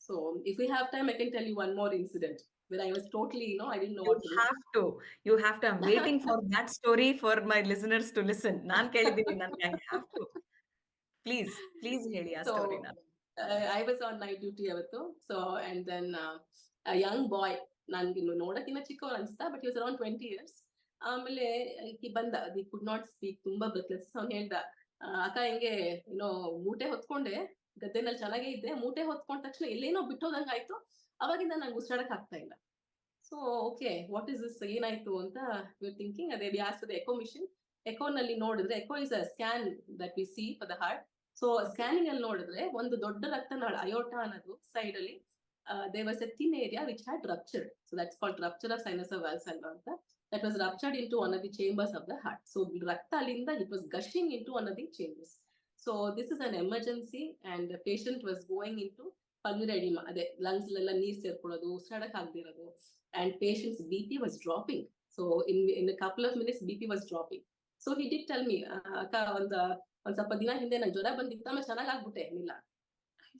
So if we have time, I can tell you one more incident where I was totally, I didn't know what to do. You have to. I'm waiting for that story for my listeners to listen. Nan kelidini, I have to. Please ಹೇಳಿ ಆ ಸ್ಟೋರಿನ. I was on night duty avatu. So and then a young boy, nನ್ಗೆ ನೋಡಕ್ಕಿನ್ನ ಚಿಕ್ಕವನು ಅನ್ಸ್ತಾ, but he was around 20 years. ಆಮೇಲೆ ಬಂದ, the could not speak, ತುಂಬಾ breathless. ಅವ್ನು ಹೇಳ್ದ, ಅಕ್ಕ ಹಿಂಗೆ ಮೂಟೆ ಹೊತ್ಕೊಂಡೆ, ಗದ್ದೆನಲ್ಲಿ ಚೆನ್ನಾಗೇ ಇದ್ದೆ, ಮೂಟೆ ಹೊತ್ಕೊಂಡ ತಕ್ಷಣ ಎಲ್ಲೇನೋ ಬಿಟ್ಟೋದಂಗ ಆಯ್ತು, ಅವಾಗಿಂದ ನಂಗೆ ಉಸಿರಾಡಕ್ ಆಗ್ತಾ ಇಲ್ಲ. So okay, what is this, ಏನಾಯ್ತು ಅಂತ ವಿ ಥಿಂಕಿಂಗ್. ಅದೇ we asked the echo machine. ಎಕೋನಲ್ಲಿ ನೋಡಿದ್ರೆ, echo is a scan that we see for the heart. So scanning ಅಲ್ಲಿ ನೋಡಿದ್ರೆ ಒಂದು ದೊಡ್ಡ ರಕ್ತನಾಳ, ಅಯೋಟ ಅನ್ನೋದು ಸೈಡ್ ಅಲ್ಲಿ there was a thin area which had ruptured. So that's called rupture of sinus of valves and that was ruptured into one of the chambers of the heart. So rakta alinda it was gushing into one of the chambers. So this is an emergency, and the patient was going into pulmonary edema, ade lungs lella neer serkolodu, usiರಾಡಕ್ಕೆ ಆಗದೆ ಇರೋದು, and patient's BP was dropping. So in a couple of minutes BP was dropping. So he did tell me, ಅಕ್ಕ ಒಂದ್ ಸ್ವಲ್ಪ ದಿನ ಹಿಂದೆ ನಂಗೆ ಜ್ವರ ಬಂದಿತ್ತು, ಆಮೇಲೆ ಚೆನ್ನಾಗಿ ಆಗ್ಬಿಟ್ಟೆ ಏನಿಲ್ಲ.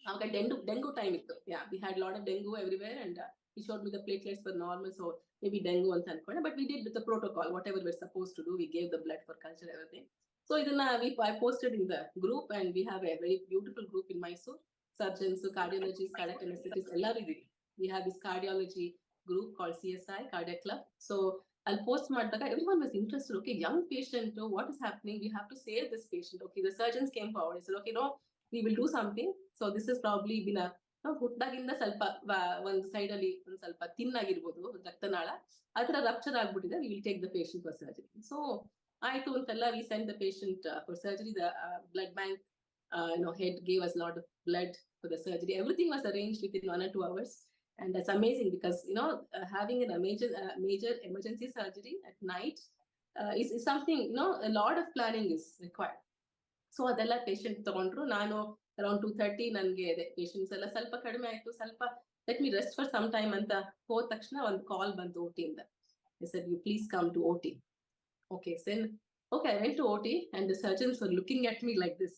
ಆವಾಗ ಡೆಂಗು ಟೈಮ್ ಇತ್ತು. Yeah, we had a lot of dengue everywhere, and he showed me the platelets were normal, so maybe dengue ಅಂತ ಅನ್ಕೊಂಡೆ. But we did the protocol, whatever we're supposed to do. We gave the blood for culture, everything. So ಇದನ್ನ I posted in the group, and we have a very beautiful group in Mysuru. Surgeons, cardiologists, cardiac anesthetists, ಎಲ್ಲರೂ ಇದೀವಿ. We have this cardiology group called CSI, Cardiac Club. So I'll post ಮಾಡಿದಾಗ everyone was interested. Okay, young patient, what is happening? We have to save this patient. Okay, the surgeons came forward and said, okay, no, we will do something. So this has probably been ಹುಟ್ಟಾಗಿಂದ ಸ್ವಲ್ಪ ಒಂದ್ side ಅಲ್ಲಿ ಒಂದ್ ಸ್ವಲ್ಪ thin ಆಗಿರ್ಬೋದು ರಕ್ತನಾಳ, ಆತರ rupture ಆಗ್ಬಿಟ್ಟಿದೆ. We will take the patient for surgery. So ಆಯ್ತು ಅಂತೆಲ್ಲ V send the patient for surgery. The blood bank head gave us a lot of blood for the surgery. Everything was arranged within 1 or 2 hours, and that's amazing because having a major emergency surgery at night is something, a lot of planning is required. So ಅದೆಲ್ಲ patient ತಗೊಂಡ್ರು. ನಾನು around 2:30 ನನ್ಗೆ patients ಎಲ್ಲ ಸ್ವಲ್ಪ ಕಡಿಮೆ ಆಯ್ತು, ಸ್ವಲ್ಪ let me rest for some time ಅಂತ ಹೋದ ತಕ್ಷಣ ಒಂದು ಕಾಲ್ ಬಂತು OT ಇಂದ. They said, you please come to OT. Okay, then I went to OT, and the surgeons were looking at me like this.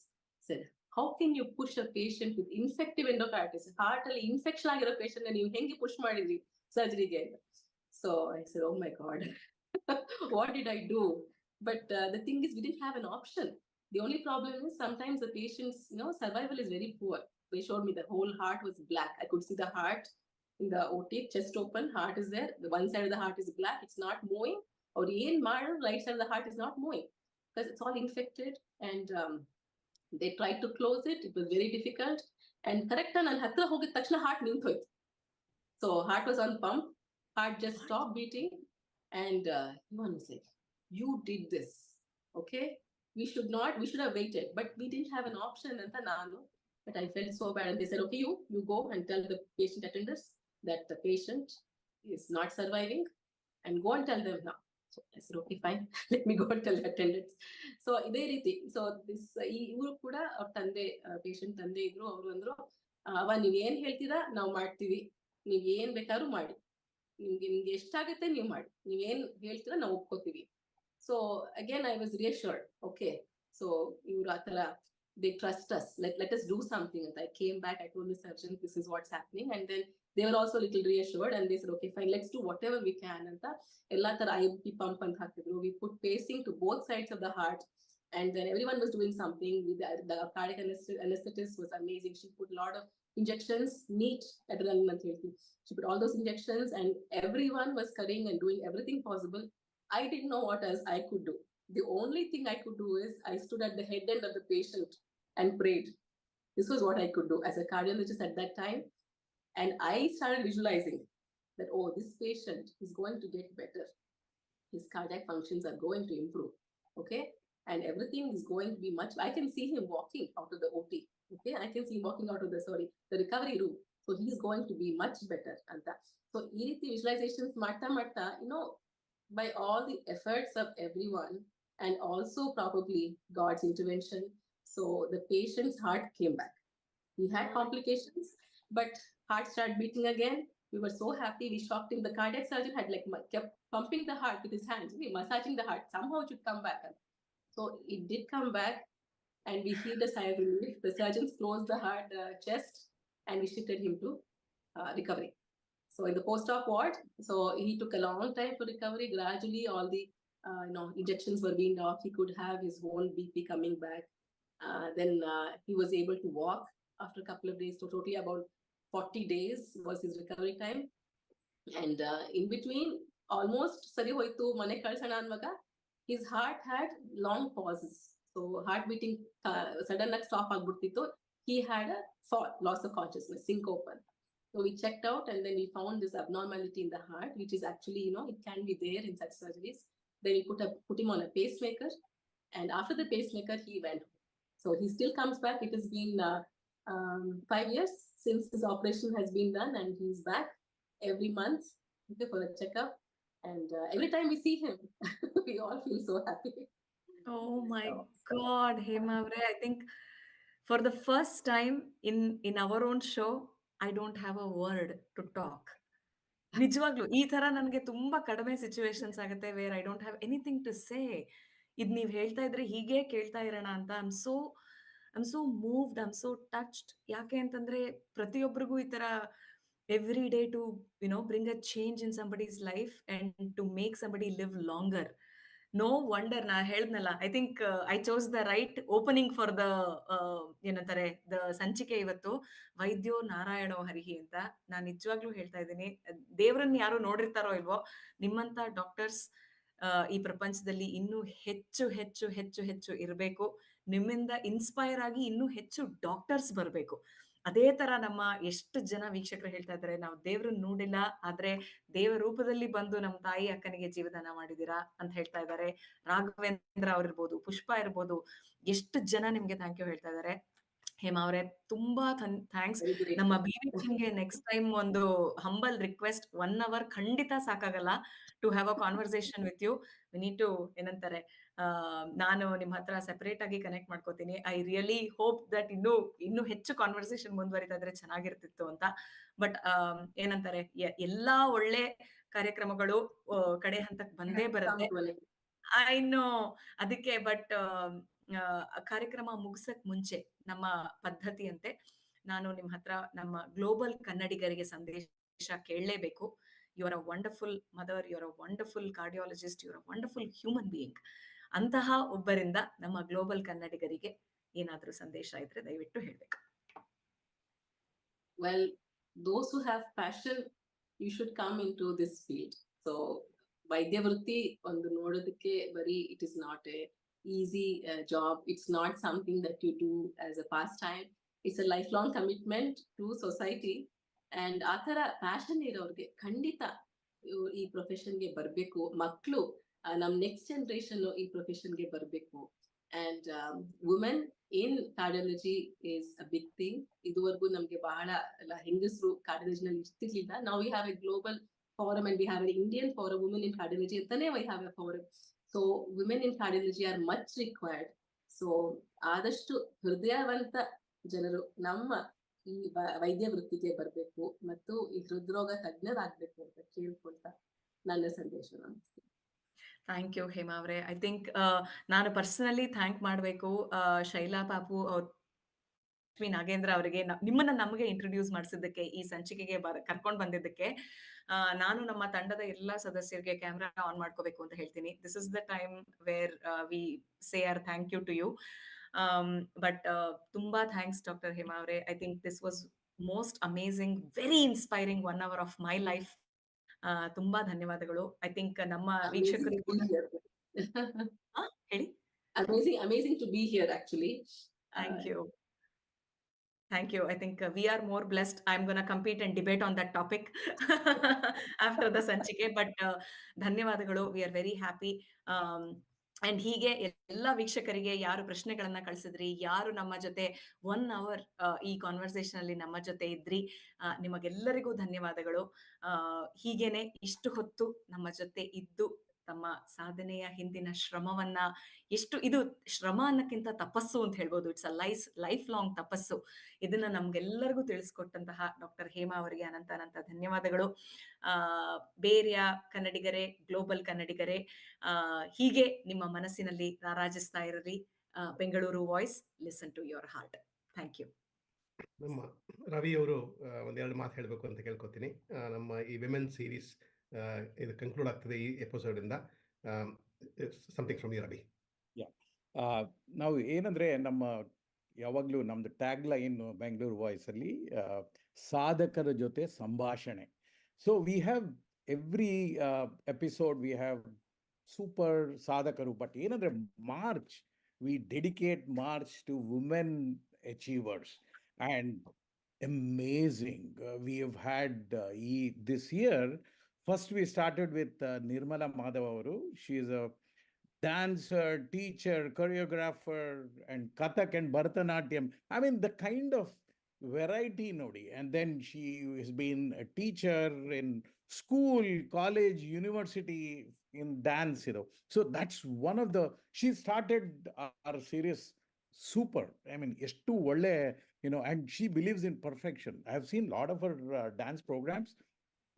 Said, how can you push a patient with infective endocarditis, heart ಅಲ್ಲಿ infection ಆಗಿರೋ patient ನೀವು ಹೆಂಗೆ push ಮಾಡಿದ್ರಿ ಸರ್ಜರಿಗೆ? So I said, oh my God, what did I do? But the thing is, we didn't have an option. The only problem is sometimes the patient's survival is very poor. They showed me the whole heart was black. I could see the heart in the OT, chest open, heart is there, the one side of the heart is black, it's not moving, or right side of the heart is not moving because it's all infected. And they tried to close it, it was very difficult. And correct ನಾನು ಹತ್ರ ಹೋಗಿದ ತಕ್ಷಣ heart ನಿಂತೋಯ್ತು. So heart was on pump, heart just stopped beating, and everyone was like, you did this, okay? We should have waited, but we didn't have an option anta nanu. But I felt so bad, and they said, okay, you go and tell the patient attenders that the patient is not surviving, and go and tell them now. So I said, okay, fine. Let me go and tell the attendants. So ಇದೇ ರೀತಿ, so this ಇವರು ಕೂಡ ಅವ್ರ ತಂದೆ, patient ತಂದೆ ಇದ್ರು. ಅವರು ಅಂದ್ರು, ಅವ ನೀವ್ ಏನ್ ಹೇಳ್ತೀರಾ ನಾವು ಮಾಡ್ತೀವಿ, ನೀವ್ ಏನ್ ಬೇಕಾದ್ರೂ ಮಾಡಿ, ನಿಮ್ಗೆ ಎಷ್ಟಾಗುತ್ತೆ ನೀವು ಮಾಡಿ, ನೀವ್ ಏನ್ ಹೇಳ್ತೀರಾ ನಾವು ಒಪ್ಕೋತೀವಿ. So again I was reassured, okay. So ಇವ್ರು ಆತರ, they trust us, let us do something. And I came back, I told the surgeon this is what's happening, and then they were also a little reassured, and they said, okay, fine, let's do whatever we can anta ella ತರ IVP pump ಅಂತ ಹಾಕಿದ್ರು. We put pacing to both sides of the heart, and then everyone was doing something. The cardiac anesthetist was amazing. She put a lot of injections, neat adrenaline ಅಂತ ಹೇಳ್ತೀವಿ. She put all those injections, and everyone was cutting and doing everything possible. I didn't know what else I could do. The only thing I could do is I stood at the head end of the patient and prayed. This was what I could do as a cardiologist at that time. And I started visualizing that, oh, this patient is going to get better. His cardiac functions are going to improve, okay? And everything is going to be much, I can see him walking out of the OT, okay? I can see him walking out of the recovery room. So he's going to be much better. And that. So, ee riti visualizations marta, by all the efforts of everyone, and also probably God's intervention, so the patient's heart came back. He had complications, but heart started beating again. We were so happy. We shocked him. The cardiac surgeon had kept pumping the heart with his hands, massaging the heart. Somehow it should come back. So it did come back, and we heaved a sigh of relief. The surgeons closed the heart chest, and we shifted him to recovery. So in the post-op ward, so he took a long time for recovery. Gradually, all the injections were weaned off. He could have his own BP coming back. Then he was able to walk after a couple of days. So totally about 40 days was his recovery time. And in between, almost sari hoitu mane kalsana anvaga, his heart had long pauses. So heart beating sudden stop agbutittu. He had a fall, loss of consciousness, syncope. So we checked out, and then we found this abnormality in the heart, which is actually, it can be there in such surgeries. Then we put him on a pacemaker, and after the pacemaker, he went home. So he still comes back. It has been 5 years since his operation has been done, and he's back every month for a checkup. And every time we see him, we all feel so happy. Oh my God, Hema avre, I think for the first time in our own show, I don't have a word to talk. ನಿಜವಾಗ್ಲೂ ಈ ತರ ನನಗೆ ತುಂಬಾ ಕಡಿಮೆ situations ಆಗುತ್ತೆ where I don't have anything to say. ಇದ್ ನೀವ್ ಹೇಳ್ತಾ ಇದ್ರೆ ಹೀಗೆ ಕೇಳ್ತಾ ಇರೋಣ ಅಂತ I am so moved, I am so touched. ಯಾಕೆ ಅಂತಂದ್ರೆ ಪ್ರತಿಯೊಬ್ಬರಿಗೂ ಈ ತರ every day to bring a change in somebody's life and to make somebody live longer. No wonder, ನಾ ಹೇಳ್ದನಲ್ಲ, I think I chose the right opening for the ಏನಂತಾರೆ the ಸಂಚಿಕೆ ಇವತ್ತು, ವೈದ್ಯೋ ನಾರಾಯಣೋ ಹರಿಹಿ ಅಂತ. ನಾನು ನಿಜವಾಗ್ಲೂ ಹೇಳ್ತಾ ಇದ್ದೀನಿ, ದೇವರನ್ನ ಯಾರು ನೋಡಿರ್ತಾರೋ ಇಲ್ವೋ, ನಿಮ್ಮಂತ ಡಾಕ್ಟರ್ಸ್ ಈ ಪ್ರಪಂಚದಲ್ಲಿ ಇನ್ನೂ ಹೆಚ್ಚು ಹೆಚ್ಚು ಹೆಚ್ಚು ಹೆಚ್ಚು ಇರಬೇಕು. ನಿಮ್ಮಿಂದ ಇನ್ಸ್ಪೈರ್ ಆಗಿ ಇನ್ನೂ ಹೆಚ್ಚು ಡಾಕ್ಟರ್ಸ್ ಬರಬೇಕು. ಅದೇ ತರ ನಮ್ಮ ಎಷ್ಟು ಜನ ವೀಕ್ಷಕರು ಹೇಳ್ತಾ ಇದ್ದಾರೆ, ನಾವು ದೇವ್ರನ್ನ ನೋಡಿಲ್ಲ, ಆದ್ರೆ ದೇವ ರೂಪದಲ್ಲಿ ಬಂದು ನಮ್ಮ ತಾಯಿ ಅಕ್ಕನಿಗೆ ಜೀವದಾನ ಮಾಡಿದೀರಾ ಅಂತ ಹೇಳ್ತಾ ಇದ್ದಾರೆ. ರಾಘವೇಂದ್ರ ಅವ್ರಿರ್ಬೋದು, ಪುಷ್ಪ ಇರ್ಬೋದು, ಎಷ್ಟು ಜನ ನಿಮ್ಗೆ ಥ್ಯಾಂಕ್ ಯು ಹೇಳ್ತಾ ಇದ್ದಾರೆ. ಹೇಮಾ ಅವರೇ, ತುಂಬಾ ಥ್ಯಾಂಕ್ಸ್. ನಮ್ಮ BVCಗೆ ನೆಕ್ಸ್ಟ್ ಟೈಮ್ ಒಂದು ಹಂಬಲ್ ರಿಕ್ವೆಸ್ಟ್, 1 hour ಖಂಡಿತ ಸಾಕಾಗಲ್ಲ to have a conversation with you. We need to ಏನಂತಾರೆ, ನಾನು ನಿಮ್ಮ ಹತ್ರ ಸೆಪರೇಟ್ ಆಗಿ ಕನೆಕ್ಟ್ ಮಾಡ್ಕೋತೀನಿ. ಐ ರಿಯಲಿ ಹೋಪ್ ದಟ್ ಇನ್ನೂ ಹೆಚ್ಚು ಕಾನ್ವರ್ಸೇಷನ್ ಮುಂದುವರಿತಾ ಇದ್ರೆ ಚೆನ್ನಾಗಿರ್ತಿತ್ತು ಅಂತ. ಬಟ್ ಏನಂತಾರೆ, ಎಲ್ಲಾ ಒಳ್ಳೆ ಕಾರ್ಯಕ್ರಮಗಳು ಕಡೆ ಹಂತಕ್ಕೆ ಬಂದೇ ಬರುತ್ತೆ. ಐ ನೋ, ಅದಕ್ಕೆ. ಬಟ್ ಕಾರ್ಯಕ್ರಮ ಮುಗಿಸಕ್ ಮುಂಚೆ ನಮ್ಮ ಪದ್ಧತಿಯಂತೆ ನಾನು ನಿಮ್ಮ ಹತ್ರ ನಮ್ಮ ಗ್ಲೋಬಲ್ ಕನ್ನಡಿಗರಿಗೆ ಸಂದೇಶ ಕೇಳಲೇಬೇಕು. You are a wonderful mother, you are a wonderful cardiologist, you are a wonderful human being. ಅಂತಹ ಒಬ್ಬರಿಂದ ನಮ್ಮ ಗ್ಲೋಬಲ್ ಕನ್ನಡಿಗರಿಗೆ ಏನಾದ್ರೂ ಸಂದೇಶ ಇದ್ರೆ ದಯವಿಟ್ಟು ಹೇಳ್ಬೇಕು. Well, those who have passion, you should come into this field. So ವೈದ್ಯ ವೃತ್ತಿ ಒಂದು ನೋಡೋದಕ್ಕೆ ಬರೀ it is not a easy job. It's not something that you do as a pastime. It's a lifelong commitment to society. And ಆ ತರ passion ಇರೋರ್ಗೆ ಖಂಡಿತ ಈ ಪ್ರೊಫೆಷನ್ಗೆ ಬರಬೇಕು. ಮಕ್ಕಳು ನಮ್ ನೆಕ್ಸ್ಟ್ ಜನರೇಷನ್ ಈ ಪ್ರೊಫೆಷನ್ಗೆ ಬರಬೇಕು. And women in cardiology is a big thing. ಇದುವರೆಗೂ ನಮ್ಗೆ ಬಹಳ ಹೆಂಗಸರು ಕಾರ್ಡಿಯಾಲಜಿನಲ್ಲಿ ಇರ್ತಿರ್ಲಿಲ್ಲ. Now we have a global forum and we have an Indian forum, women in cardiology ಅಂತಾನೆ we have a forum. So women in cardiology are much required. So ಆದಷ್ಟು ಹೃದಯವಂತ ಜನರು ನಮ್ಮ ಈ ವೈದ್ಯ ವೃತ್ತಿಗೆ ಬರಬೇಕು ಮತ್ತು ಈ ಹೃದ್ರೋಗ ತಜ್ಞರಾಗಬೇಕು ಅಂತ ಕೇಳ್ಕೊಳ್ತಾ ನನ್ನ ಸಂದೇಶ ನಮಸ್ತೆ. ಥ್ಯಾಂಕ್ ಯು ಹೇಮಾ ಅವರೇ. ಐ ಥಿಂಕ್ ನಾನು ಪರ್ಸನಲಿ ಥ್ಯಾಂಕ್ ಮಾಡಬೇಕು ಶೈಲಾ ಪಾಪು ಲಕ್ಷ್ಮೀ ನಾಗೇಂದ್ರ ಅವರಿಗೆ ನಿಮ್ಮನ್ನ ನಮಗೆ ಇಂಟ್ರೊಡ್ಯೂಸ್ ಮಾಡಿಸಿದ್ದಕ್ಕೆ, ಈ ಸಂಚಿಕೆಗೆ ಕರ್ಕೊಂಡು ಬಂದಿದ್ದಕ್ಕೆ. ನಾನು ನಮ್ಮ ತಂಡದ ಎಲ್ಲಾ ಸದಸ್ಯರಿಗೆ ಕ್ಯಾಮ್ರಾ ಆನ್ ಮಾಡ್ಕೋಬೇಕು ಅಂತ ಹೇಳ್ತೀನಿ. This is the time where we say our thank you to you. But ತುಂಬಾ ಥ್ಯಾಂಕ್ಸ್ ಡಾಕ್ಟರ್ ಹೇಮಾ ಅವರೇ. I think this was most amazing, very inspiring 1 hour of my life. ತುಂಬಾ ಧನ್ಯವಾದಗಳು. ಐ ಥಿಂಕ್ ನಮ್ಮ ವೀಕ್ಷಕರಿಗೂ ಹೇಳಿ. Amazing to be here actually. Thank you. Thank you. I think we are more blessed. I'm going to compete and debate on that topic after the sanchike. But ಧನ್ಯವಾದಗಳು. We are very happy. And ಹೀಗೆ ಎಲ್ಲ ವೀಕ್ಷಕರಿಗೆ ಯಾರು ಪ್ರಶ್ನೆಗಳನ್ನ ಕಳಿಸಿದ್ರಿ, ಯಾರು ನಮ್ಮ ಜೊತೆ 1 hour ಈ ಕಾನ್ವರ್ಸೇಷನ್ ಅಲ್ಲಿ ನಮ್ಮ ಜೊತೆ ಇದ್ರಿ, ನಿಮಗೆಲ್ಲರಿಗೂ ಧನ್ಯವಾದಗಳು. ಹೀಗೇನೆ ಇಷ್ಟು ಹೊತ್ತು ನಮ್ಮ ಜೊತೆ ಇದ್ದು ತಮ್ಮ ಸಾಧನೆಯ ಹಿಂದಿನ ಶ್ರಮವನ್ನ, ಎಷ್ಟು ಇದು ಶ್ರಮ ಅನ್ನಕ್ಕಿಂತ ತಪಸ್ಸು ಅಂತ ಹೇಳ್ಬೋದು, ಇಟ್ಸ್ ಅ ಲೈಫ್ ಲಾಂಗ್ ತಪಸ್ಸು, ಇದನ್ನ ನಮ್ಗೆಲ್ಲರಿಗೂ ತಿಳಿಸ್ಕೊಟ್ಟಂತಹ ಡಾಕ್ಟರ್ ಹೇಮಾ ಅವರಿಗೆ ಅನಂತ ಧನ್ಯವಾದಗಳು. ಬೇರೆಯ ಕನ್ನಡಿಗರೇ, ಗ್ಲೋಬಲ್ ಕನ್ನಡಿಗರೇ, ಹೀಗೆ ನಿಮ್ಮ ಮನಸ್ಸಿನಲ್ಲಿ ರಾರಾಜಿಸ್ತಾ ಇರ್ರಿ. Bengaluru Voice, listen to your heart. Thank you. ನಮ್ಮ ರವಿ ಅವರು ಒಂದೆರಡು ಮಾತು ಹೇಳಬೇಕು ಅಂತ ಕೇಳ್ಕೊತೀನಿ. ನಮ್ಮ ಈ ವಿಮೆನ್ ಸೀರೀಸ್ ಇದು ಕನ್ಕ್ಲೂಡ್ ಆಗ್ತದೆ ಈ ಎಪಿಸೋಡ್ ಇಂದ. Something from you Ravi. ನಾವು ಏನಂದ್ರೆ ನಮ್ಮ ಯಾವಾಗಲೂ ನಮ್ದು ಟ್ಯಾಗ್ ಲೈನ್ ಬೆಂಗಳೂರು ವಾಯ್ಸ್ ಅಲ್ಲಿ ಸಾಧಕರ ಜೊತೆ ಸಂಭಾಷಣೆ. So we have every episode we have super ಸಾಧಕರು. ಬಟ್ ಏನಂದ್ರೆ March we dedicate March to women achievers and amazing. We have had this year, first we started with Nirmala Madhav avaru. She is a dancer, teacher, choreographer, and Kathak and Bharatanatyam. I mean, the kind of variety nodi. And then she has been a teacher in school, college, university in dance, you know. So that's one of the, she started our series super. I mean, ಎಷ್ಟು ಒಳ್ಳೆ, you know, and she believes in perfection. I have seen a lot of her dance programs.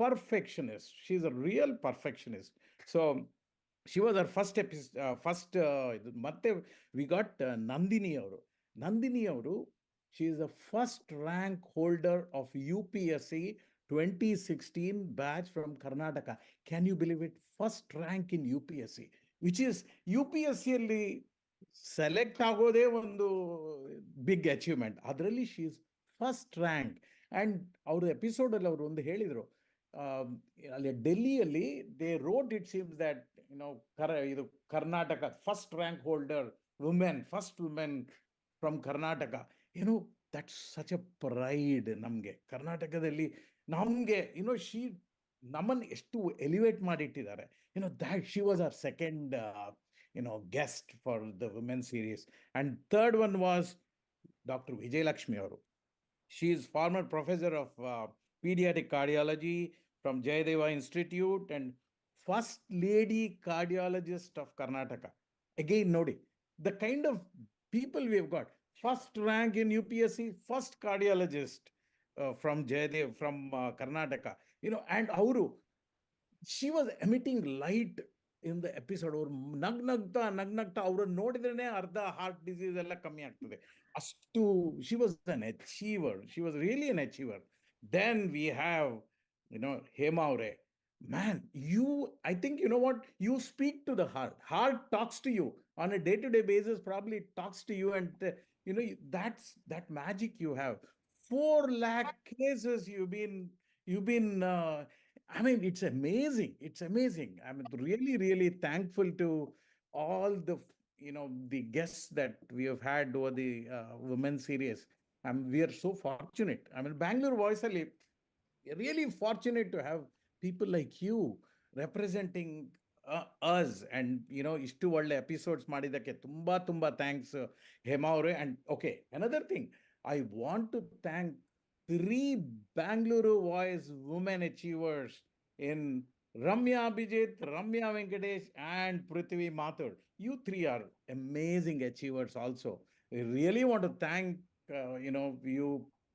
Perfectionist. She's a real perfectionist. So she was our first ಮತ್ತೆ we got Nandini avaru. Nandini avaru, she is the first rank holder of UPSC 2016 batch from Karnataka. Can you believe it? First rank in UPSC, which is UPSC ಅಲ್ಲಿ select ಆಗೋದೇ ಒಂದು big achievement. ಅದರಲ್ಲಿ she is first rank. And ಅವ್ರ ಎಪಿಸೋಡಲ್ಲಿ ಅವರು ಒಂದು ಹೇಳಿದರು, ಅಲ್ಲಿ ಡೆಲ್ಲಿಯಲ್ಲಿ they wrote it seems that you know ಇದು Karnataka first rank holder women, first women from Karnataka. ಏನೋ ದಟ್ಸ್ ಸಚ್ ಅ ಪ್ರೈಡ್ ನಮಗೆ ಕರ್ನಾಟಕದಲ್ಲಿ. ನಮಗೆ ಯುನೋ ನಮ್ಮನ್ನು ಎಷ್ಟು ಎಲಿವೇಟ್ ಮಾಡಿಟ್ಟಿದ್ದಾರೆ. YONO that she was our second guest for the women series. And third one was Dr. Vijay Lakshmi avaru. She is former professor of pediatric cardiology from Jayadev Institute and first lady cardiologist of Karnataka. Again, nodi, the kind of people we have got. First rank in UPSC, first cardiologist from Jayadev, from Karnataka. You know, and avuru, she was emitting light in the episode. ಅವ್ರು ನಗ್ನಗ್ತಾ ಅವ್ರನ್ನ ನೋಡಿದ್ರೇನೆ ಅರ್ಧ heart disease ಎಲ್ಲ ಕಮ್ಮಿ ಆಗ್ತದೆ. ಅಷ್ಟು she was an achiever. She was really an achiever. Then we have, you know, Hema avare. Man, I think, you know what, you speak to the heart talks to you on a day-to-day basis. Probably it talks to you, and you know, that's that magic you have. 4 lakh cases you've been I mean, it's amazing. It's amazing. I'm really, really thankful to all the, the guests that we have had over the women series. We are so fortunate. I mean, Bangalore Voice Ali, we're really fortunate to have people like you representing us. And, ಇಷ್ಟು ಒಳ್ಳೆ episodes ಮಾಡಿದ್ದಕ್ಕೆ ತುಂಬಾ ತುಂಬಾ thanks Hema ಅವರೇ. And okay, another thing, I want to thank 3 Bangalore Voice women achievers in Ramya Abhijit, Ramya Venkatesh, and Prithvi Mathur. You 3 are amazing achievers also. We really want to thank, you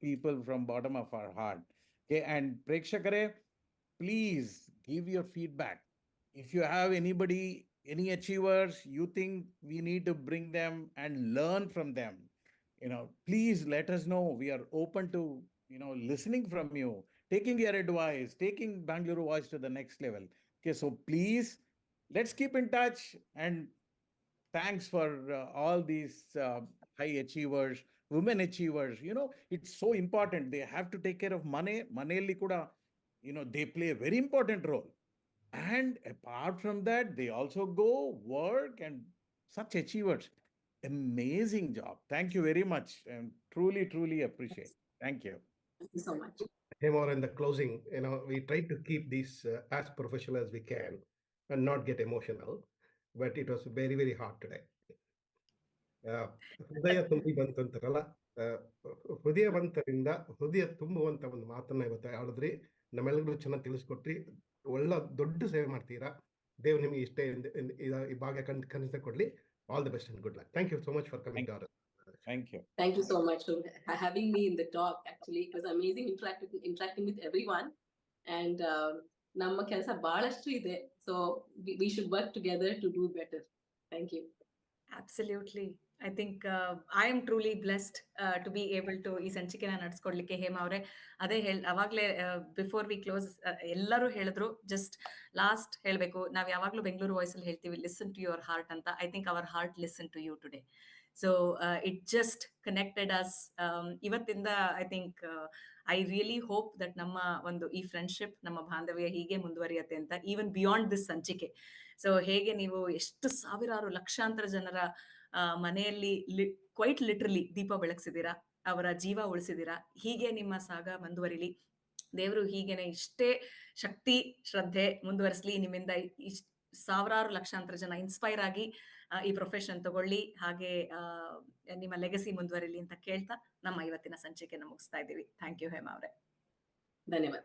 people from bottom of our heart. Okay, and Prekshakare, please give your feedback. If you have anybody, any achievers, you think we need to bring them and learn from them, please let us know. We are open to, listening from you, taking your advice, taking Bangalore Voice to the next level. Okay, so please, let's keep in touch. And thanks for all these high achievers, women achievers. It's so important. They have to take care of money. Manelli kuda, they play a very important role. And apart from that, they also go work, and such achievers. Amazing job. Thank you very much. And truly, truly appreciate. Thank you. Thank you so much. Hema, in the closing, we try to keep this as professional as we can and not get emotional, but it was very, very hard today. ಹೃದಯ ತುಂಬಿ ಬಂತಂತಾರಲ್ಲ, ಹೃದಯವಂತರಿಂದ ಹೃದಯ ತುಂಬುವಂತ ಒಂದು ಮಾತನ್ನ ಇವತ್ತು ಆಡಿದ್ರಿ. ನಮ್ಮೆಲ್ಲರಿಗೂ ಚೆನ್ನಾಗಿ ತಿಳಿಸ್ಕೊಟ್ರಿ. ಒಳ್ಳೆ ದೊಡ್ಡ ಸೇವೆ ಮಾಡ್ತೀರಾ. ದೇವ್ರು ನಿಮಗೆ ಇಷ್ಟೇ ಈ ಭಾಗ ಕನಸು ಕೊಡ್ಲಿ. All the best and good luck. Thank you so much for coming to our. Thank you. Thank you so much for having me in the talk. Actually, it was amazing interacting with everyone. And ನಮ್ಮ ಕೆಲಸ ಬಹಳಷ್ಟು ಇದೆ. So we should work together to do better. Thank you. Absolutely. I think I am truly blessed to be able to ಈ ಸಂಚಿಕೆನ ನಡೆಸ್ಕೊಡ್ಲಿಕ್ಕೆ. ಹೇಮಾ ಅವರೇ, ಅದೇ ಅವಾಗ್ಲೇ before we close ಎಲ್ಲರೂ ಹೇಳಿದ್ರು. ಜಸ್ಟ್ ಲಾಸ್ಟ್ ಹೇಳಬೇಕು, ನಾವು ಯಾವಾಗ್ಲೂ ಬೆಂಗಳೂರು ವಾಯ್ಸ್ ಅಲ್ಲಿ ಹೇಳ್ತೀವಿ, ಲಿಸನ್ ಟು ಯುವರ್ ಹಾರ್ಟ್ ಅಂತ. I think our heart listen to you today. So it just connected us. ಇವತ್ತಿಂದ I think I really hope that ನಮ್ಮ ಒಂದು ಈ ಫ್ರೆಂಡ್ಶಿಪ್, ನಮ್ಮ ಬಾಂಧವ್ಯ ಹೀಗೆ ಮುಂದುವರಿಯತ್ತೆ ಅಂತ, ಈವನ್ ಬಿಯಾಂಡ್ ದಿಸ್ ಸಂಚಿಕೆ. ಸೊ ಹೇಗೆ ನೀವು ಎಷ್ಟು ಸಾವಿರಾರು ಲಕ್ಷಾಂತರ ಜನರ ಮನೆಯಲ್ಲಿ ಕ್ವೈಟ್ ಲಿಟ್ರಲಿ ದೀಪ ಬೆಳಗ್ಸಿದ್ದೀರಾ, ಅವರ ಜೀವ ಉಳಿಸಿದ್ದೀರಾ, ಹೀಗೆ ನಿಮ್ಮ ಸಾಗ ಮುಂದುವರಿಲಿ. ದೇವರು ಹೀಗೇನೆ ಇಷ್ಟೇ ಶಕ್ತಿ ಶ್ರದ್ಧೆ ಮುಂದುವರಿಸಲಿ. ನಿಮ್ಮಿಂದ ಸಾವಿರಾರು ಲಕ್ಷಾಂತರ ಜನ ಇನ್ಸ್ಪೈರ್ ಆಗಿ ಈ ಪ್ರೊಫೆಷನ್ ತಗೊಳ್ಳಿ, ಹಾಗೆ ನಿಮ್ಮ ಲೆಗಸಿ ಮುಂದುವರಿಲಿ ಅಂತ ಕೇಳ್ತಾ ನಮ್ಮ ಇವತ್ತಿನ ಸಂಚಿಕೆನ ಮುಗಿಸ್ತಾ ಇದ್ದೀವಿ. ಥ್ಯಾಂಕ್ ಯು ಹೇಮಾ ಅವರೇ. ಧನ್ಯವಾದ.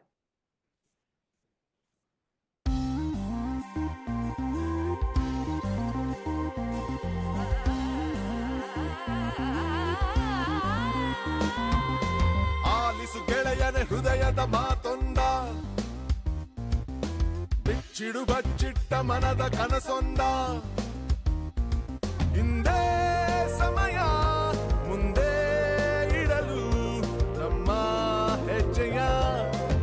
ಆಲಿಸು ಗೆಳೆಯನ ಹೃದಯದ ಮಾತೊಂದ, ಬಿಚ್ಚಿಡು ಬಚ್ಚಿಟ್ಟ ಮನದ ಕನಸೊಂದ. ಹಿಂದೆ ಸಮಯ ಮುಂದೆ ಇಡಲು ನಮ್ಮ ಹೆಜ್ಜೆಯ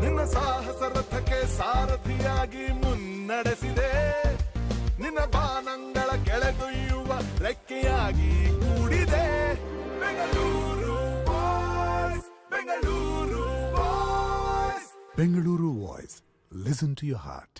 ನಿನ್ನ ಸಾಹಸ ರಥಕ್ಕೆ ಸಾರಥಿಯಾಗಿ ಮುನ್ನಡೆಸಿದೆ. ನಿನ್ನ ಬಾನಂಗಳ ಕೆಳಗೊಯ್ಯುವ ರೆಕ್ಕೆಯಾಗಿ ಕೂಡಿದೆ. Bengaluru voice, Bengaluru voice, Bengaluru voice. Listen to your heart.